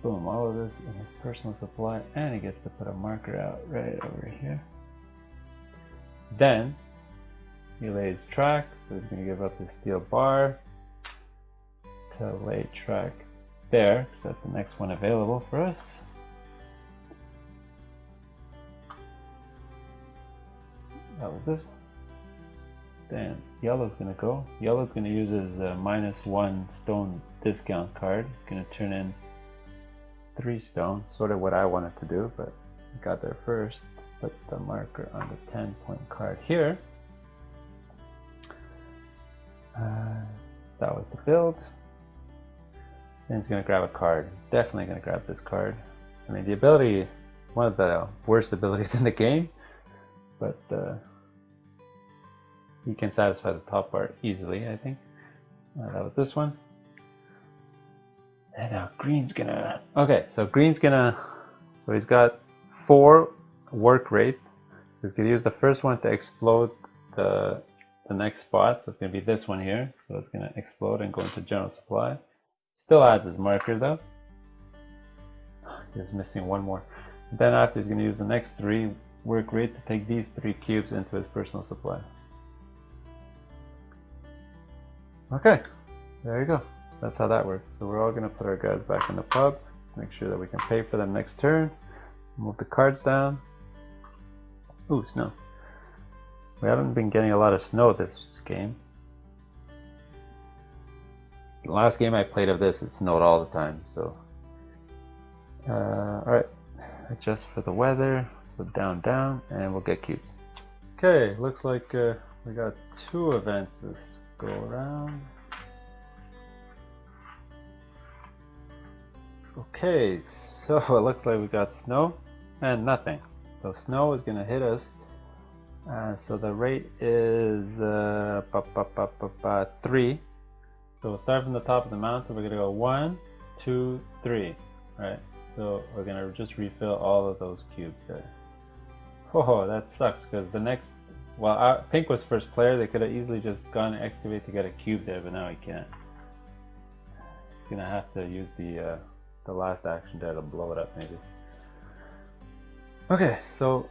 Boom, all of this in his personal supply, and he gets to put a marker out right over here. Then he lays track, so he's going to give up his steel bar to lay track there, because that's the next one available for us. That was this one. Then yellow's going to go. Yellow's going to use his -1 stone discount card. He's going to turn in 3 stone, sort of what I wanted to do, but I got there first. Put the marker on the 10-point card here. That was the build. Then he's going to grab a card. He's definitely going to grab this card. I mean, the ability, one of the worst abilities in the game, but he can satisfy the top part easily, I think. That was this one. And now green's gonna, okay, so green's gonna, so he's got 4 work rate. So he's gonna use the first one to explode the next spot. So it's gonna be this one here. So it's gonna explode and go into general supply. Still adds his marker though. He's missing 1 more. Then after he's gonna use the next 3 work rate to take these 3 cubes into his personal supply. Okay, there you go. That's how that works. So we're all going to put our guys back in the pub, make sure that we can pay for them next turn, move the cards down. Ooh, snow. We haven't been getting a lot of snow this game. The last game I played of this, it snowed all the time, so. Alright, adjust for the weather, so down, down, and we'll get cubes. Okay, looks like we got 2 events this go around. Okay, so it looks like we got snow and nothing. So snow is going to hit us. So the rate is 3. So we'll start from the top of the mountain. We're going to go 1, 2, 3. Right. So we're going to just refill all of those cubes there. Oh, that sucks because the next, well, Pink was first player. They could have easily just gone and excavate to get a cube there, but now he can't. He's going to have to use the last action there to blow it up maybe. Okay, so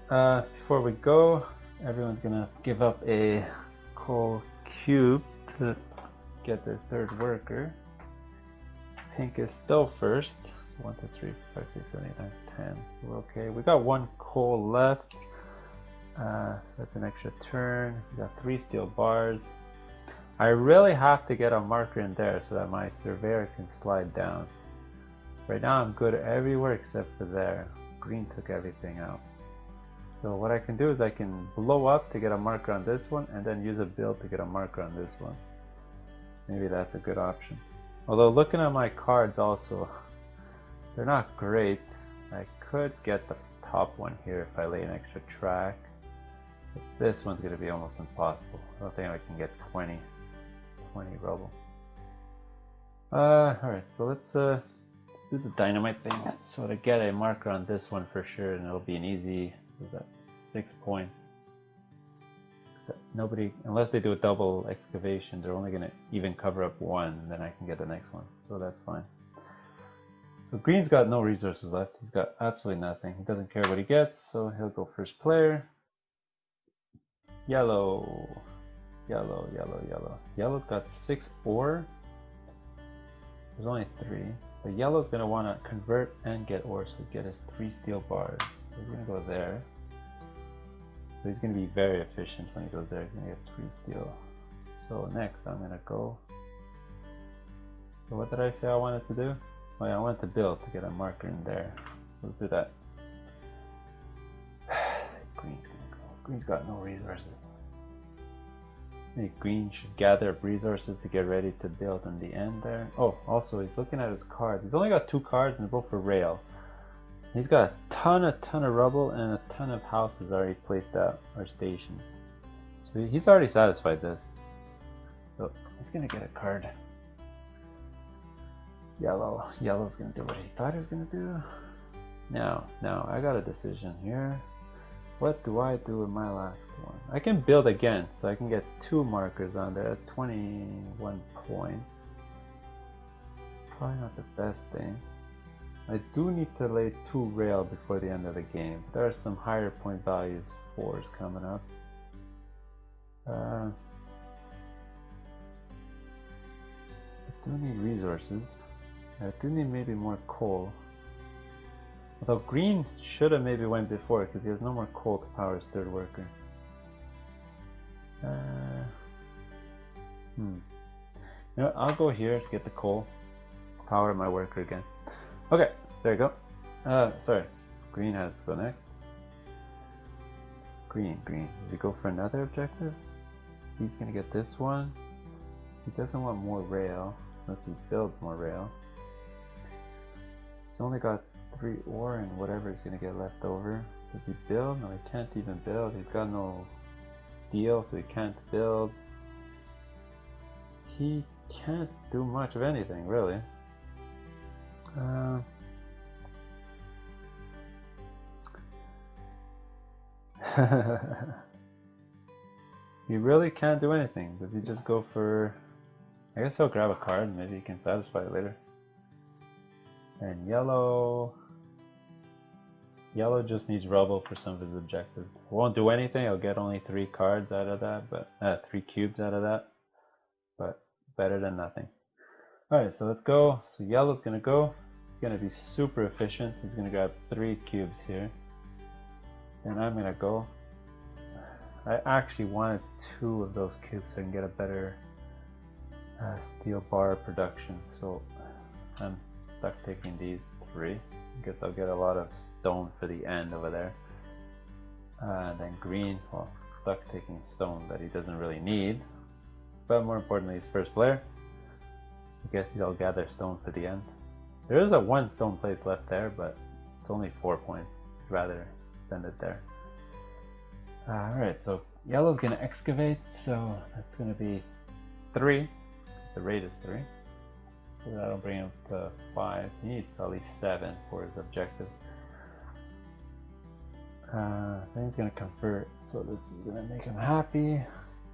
before we go, everyone's gonna give up a coal cube to get their 3rd worker. Pink is still first. So 1, 2, 3, 5, 6, 7, 8, 9, 10. We're okay. We got 1 coal left. That's an extra turn. We got 3 steel bars. I really have to get a marker in there so that my surveyor can slide down. Right now I'm good everywhere except for there. Green took everything out. So what I can do is I can blow up to get a marker on this one and then use a build to get a marker on this one. Maybe that's a good option. Although looking at my cards also, they're not great. I could get the top one here if I lay an extra track. But this one's going to be almost impossible. I don't think I can get 20 rubble. Alright, so let's do the dynamite thing. So to get a marker on this one for sure, and it'll be an easy, was that 6 points? nobody, unless they do a double excavation, they're only gonna even cover up one, and then I can get the next one. So that's fine. So green's got no resources left. He's got absolutely nothing. He doesn't care what he gets, so he'll go first player. Yellow, yellow, yellow, yellow. Yellow's got 6 ore. There's only 3. But yellow's gonna want to convert and get ore, so get his 3 steel bars. So he's gonna go there. So he's gonna be very efficient when he goes there. He's gonna get 3 steel. So next I'm gonna go. So what did I say I wanted to do? Oh yeah, I wanted to build to get a marker in there. Let's do that. Green's gonna go. Green's got no resources. Maybe green should gather up resources to get ready to build on the end there. Oh, also he's looking at his cards. He's only got 2 cards and they're both for rail. He's got a ton of rubble and a ton of houses already placed out, or stations. So he's already satisfied this. So he's gonna get a card. Yellow. Yellow's gonna do what he thought he was gonna do. Now I got a decision here. What do I do with my last one? I can build again, so I can get 2 markers on there. That's 21 points. Probably not the best thing. I do need to lay 2 rail before the end of the game. There are some higher point values 4s coming up. I do need resources. I do need maybe more coal. Although green should have maybe went before because he has no more coal to power his 3rd worker. You know, I'll go here to get the coal, power my worker again. Okay, there you go. Sorry, green has to go next. Green. Does he go for another objective? He's gonna get this one. He doesn't want more rail unless he builds more rail. He's only got 3 ore and whatever he's gonna get left over. Does he build? No, he can't even build. He's got no steel, so he can't build. He can't do much of anything, really. He really can't do anything. Does he just go for... I guess he'll grab a card, maybe he can satisfy it later. And yellow just needs rubble for some of his objectives. Won't do anything, I'll get only 3 cards out of that, but 3 cubes out of that. But better than nothing. Alright, so let's go. So yellow's gonna go. He's gonna be super efficient. He's gonna grab 3 cubes here. And I'm gonna go. I actually wanted 2 of those cubes so I can get a better steel bar production. So I'm stuck taking these 3. I guess I'll get a lot of stone for the end over there. Then green, well, stuck taking stone that he doesn't really need. But more importantly, he's first player. I guess he'll gather stone for the end. There is a 1 stone place left there, but it's only 4 points. I'd rather send it there. Alright, so yellow's gonna excavate, so that's gonna be 3. The rate is 3. So that'll bring him to 5. He needs at least 7 for his objective. Then he's gonna convert, so this is gonna make him happy.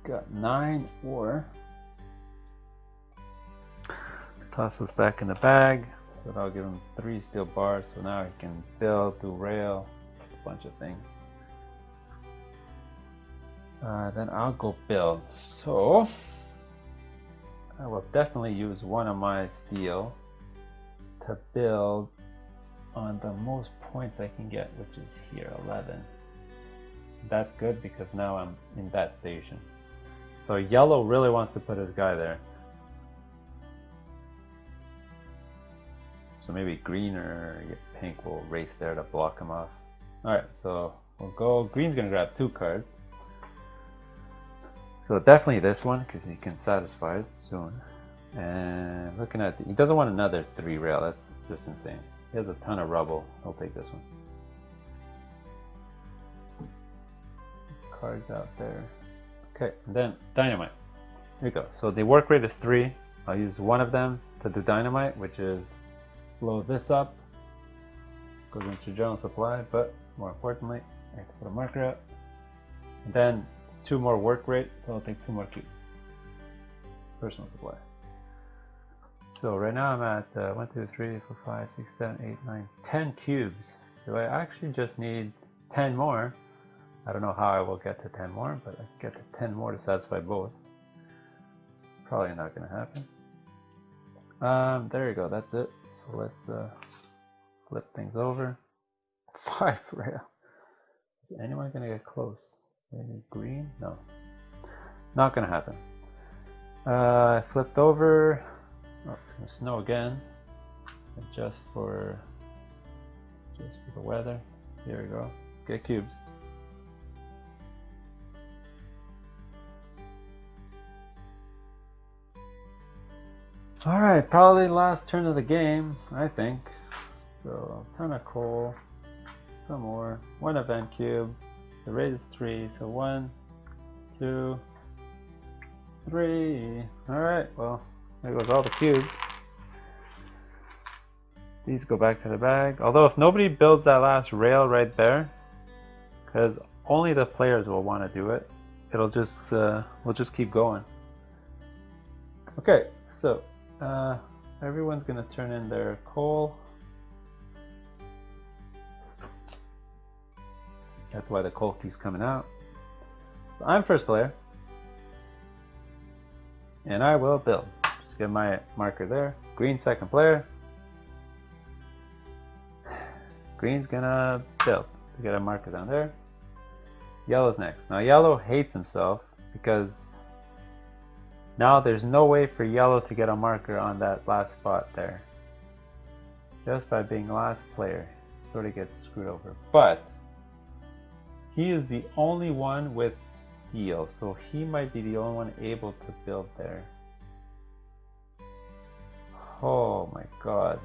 Got 9 ore. Toss this back in the bag, so that'll give him 3 steel bars. So now he can build, do rail, a bunch of things. Then I'll go build. So I will definitely use one of my steel to build on the most points I can get, which is here, 11. That's good because now I'm in that station. So yellow really wants to put his guy there. So maybe green or pink will race there to block him off. Alright, so we'll go. Green's gonna grab 2 cards. So definitely this one because he can satisfy it soon. And looking at he doesn't want another 3 rail. That's just insane. He has a ton of rubble. I'll take this one. Cards out there. Okay, and then dynamite. Here we go. So the work rate is 3. I'll use one of them to do dynamite, which is blow this up. Goes into general supply, but more importantly, I have to put a marker out. And then 2 more work rate, so I'll take 2 more cubes. Personal supply. So right now I'm at 1, 2, 3, 4, 5, 6, 7, 8, 9, 10 cubes. So I actually just need 10 more. I don't know how I will get to 10 more, but I can get to 10 more to satisfy both. Probably not going to happen. There you go, that's it. So let's flip things over. 5 rail. Is anyone going to get close? Maybe green? No. Not going to happen. I flipped over. Oh, it's going to snow again. Just for the weather. Here we go. Get cubes. Alright, probably last turn of the game, I think. So, ton of coal. Some more. 1 event cube. The rate is 3, so 1, 2, 3. Alright, well, there goes all the cubes. These go back to the bag. Although if nobody builds that last rail right there, because only the players will want to do it, it'll just we'll just keep going. Okay, so everyone's gonna turn in their coal. That's why the coal keeps coming out. So I'm first player, and I will build. Just get my marker there. Green second player. Green's gonna build. We got a marker down there. Yellow's next. Now yellow hates himself because now there's no way for yellow to get a marker on that last spot there. Just by being last player, sort of gets screwed over. But he is the only one with steel, so he might be the only one able to build there. Oh my god.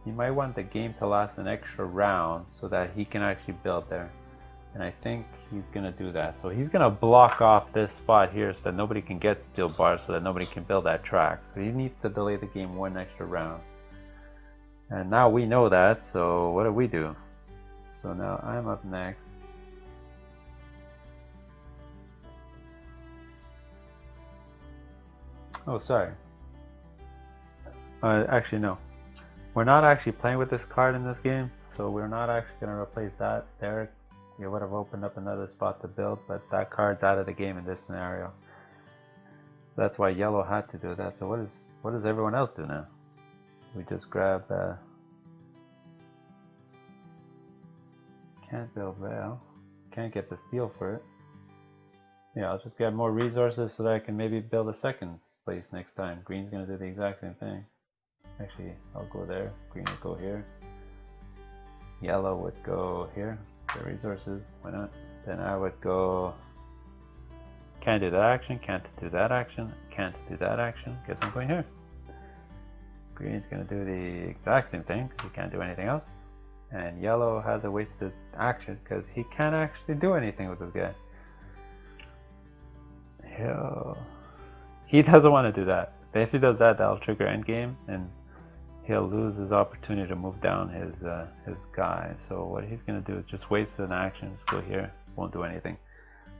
He might want the game to last an extra round so that he can actually build there. And I think he's going to do that. So he's going to block off this spot here so that nobody can get steel bars, so that nobody can build that track. So he needs to delay the game 1 extra round. And now we know that, so what do? So now I'm up next. Oh, sorry. Actually, no. We're not actually playing with this card in this game, so we're not actually going to replace that there. We would have opened up another spot to build, but that card's out of the game in this scenario. That's why yellow had to do that. So what does everyone else do now? We just grab can't build rail. Can't get the steel for it. Yeah, I'll just get more resources so that I can maybe build a second place next time. Green's gonna do the exact same thing. Actually, I'll go there. Green would go here. Yellow would go here. The resources, why not? Then I would go. Can't do that action. Can't do that action. Can't do that action. Guess I'm going here. Green's gonna do the exact same thing because he can't do anything else. And yellow has a wasted action because he can't actually do anything with this guy. He doesn't want to do that. If he does that, that'll trigger endgame, and he'll lose his opportunity to move down his guy. So what he's gonna do is just waste an action. Just go here. Won't do anything.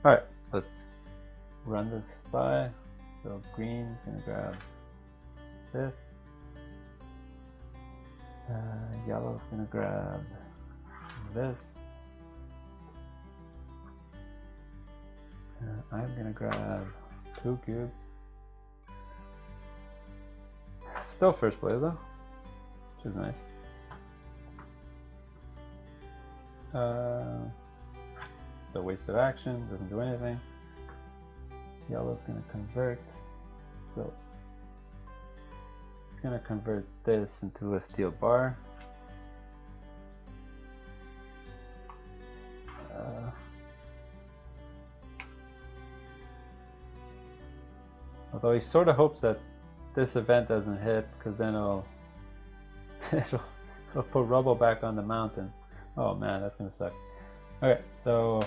All right, let's run this by. So green's gonna grab this. Yellow's gonna grab this. I'm gonna grab 2 cubes. Still first place though, which is nice. It's a waste of action, doesn't do anything. Yellow's gonna convert, so it's gonna convert this into a steel bar. Although he sort of hopes that this event doesn't hit, because then it'll put rubble back on the mountain. Oh man, that's gonna suck. Okay, so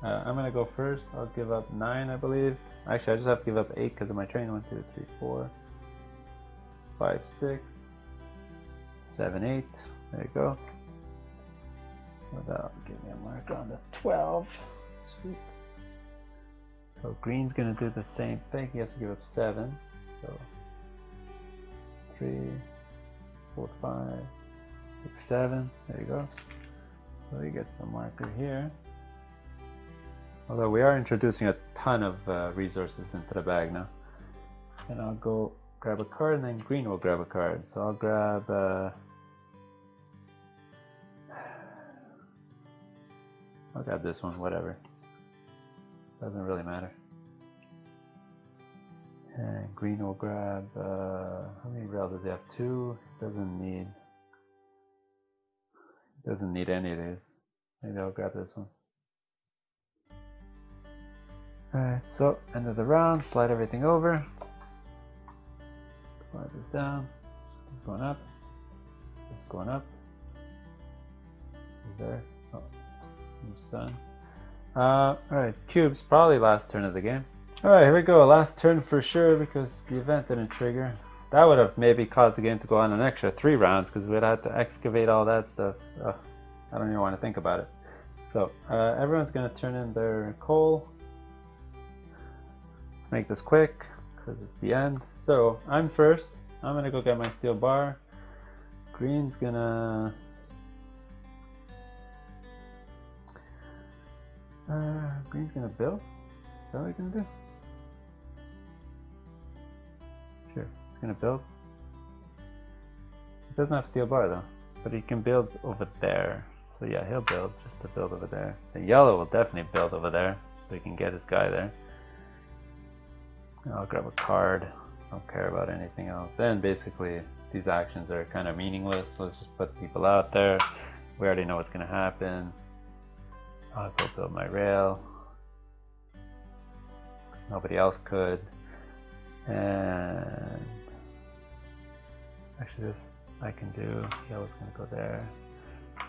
I'm gonna go first. I'll give up 9, I believe. Actually, I just have to give up 8 because of my train. 1, 2, 3, 4, 5, 6, 7, 8. There you go. So that'll give me a mark on the 12. Sweet. So green's gonna do the same thing. He has to give up 7. So 3, 4, 5, 6, 7. There you go. So he gets the marker here. Although we are introducing a ton of resources into the bag now. And I'll go grab a card, and then green will grab a card. So I'll grab this one, whatever. Doesn't really matter. And green will grab, how many rail does he have? 2. Doesn't need any of these. Maybe I'll grab this one. Alright, so end of the round, slide everything over. Slide this down. It's going up. It's going up. Is there? Oh, sun. Alright, cubes, probably last turn of the game. Alright, here we go. Last turn for sure because the event didn't trigger. That would have maybe caused the game to go on an extra 3 rounds because we'd have to excavate all that stuff. I don't even want to think about it. So, everyone's going to turn in their coal. Let's make this quick because it's the end. So, I'm first. I'm going to go get my steel bar. Green's going to... Green's going to build? Is that what he's going to do? Sure, he's going to build. He doesn't have steel bar though, but he can build over there. So yeah, he'll build just to build over there. The yellow will definitely build over there so he can get his guy there. I'll grab a card. Don't care about anything else. And basically these actions are kind of meaningless. Let's just put people out there. We already know what's going to happen. I'll go build my rail because nobody else could. And actually this I can do. Yellow's going to go there.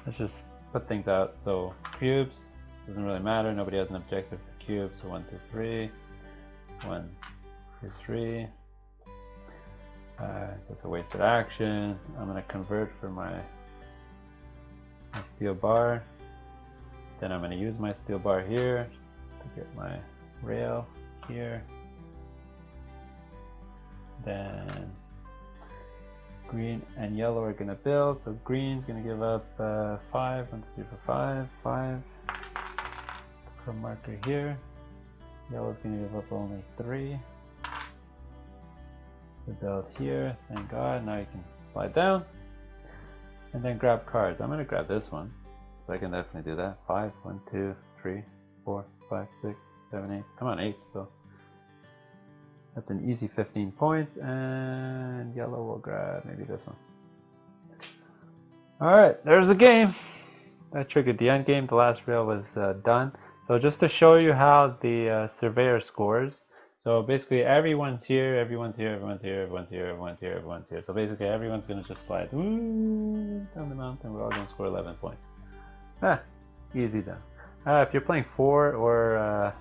Let's just put things out. So cubes, doesn't really matter. Nobody has an objective for cubes. So 1, 2, 3. 1, 2, 3. That's a wasted action. I'm going to convert for my steel bar. Then I'm going to use my steel bar here to get my rail here. Then green and yellow are going to build. So green's going to give up 5. 1, 2, 3, 4, 5. 5. Put a marker here. Yellow's going to give up only 3. To build here. Thank God. Now you can slide down. And then grab cards. I'm going to grab this one. So I can definitely do that. 5. 1, 2, 3, 4, 5, 6, 7, 8. Come on, 8. So that's an easy 15 points, and yellow will grab maybe this one. Alright, there's the game. That triggered the end game. The last rail was done. So just to show you how the surveyor scores. So basically everyone's here, everyone's here, everyone's here, everyone's here, everyone's here, everyone's here. So basically everyone's going to just slide down the mountain. We're all going to score 11 points. Easy done. If you're playing 4 or...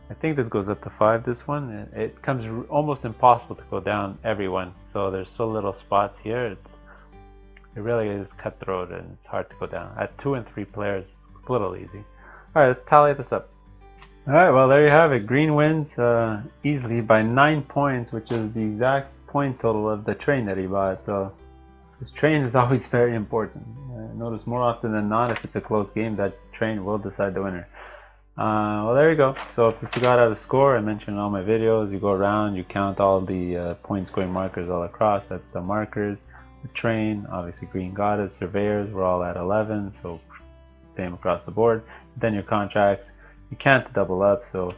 I think this goes up to 5, this one. It becomes almost impossible to go down everyone. So there's so little spots here. It really is cutthroat and it's hard to go down. At 2 and 3 players, it's a little easy. Alright, let's tally this up. Alright, well there you have it. Green wins easily by 9 points, which is the exact point total of the train that he bought. So this train is always very important. Notice more often than not, if it's a close game, that train will decide the winner. Well, there you go. So if you forgot how to score, I mentioned in all my videos, you go around, you count all the point scoring markers all across. That's the markers. The train, obviously green got it. Surveyors, we're all at 11, so same across the board. Then your contracts, you can't double up, so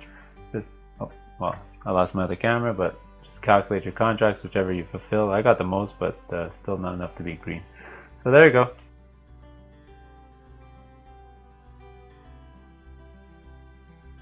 it's, oh, well, I lost my other camera, but just calculate your contracts, whichever you fulfill. I got the most, but still not enough to be green. So there you go.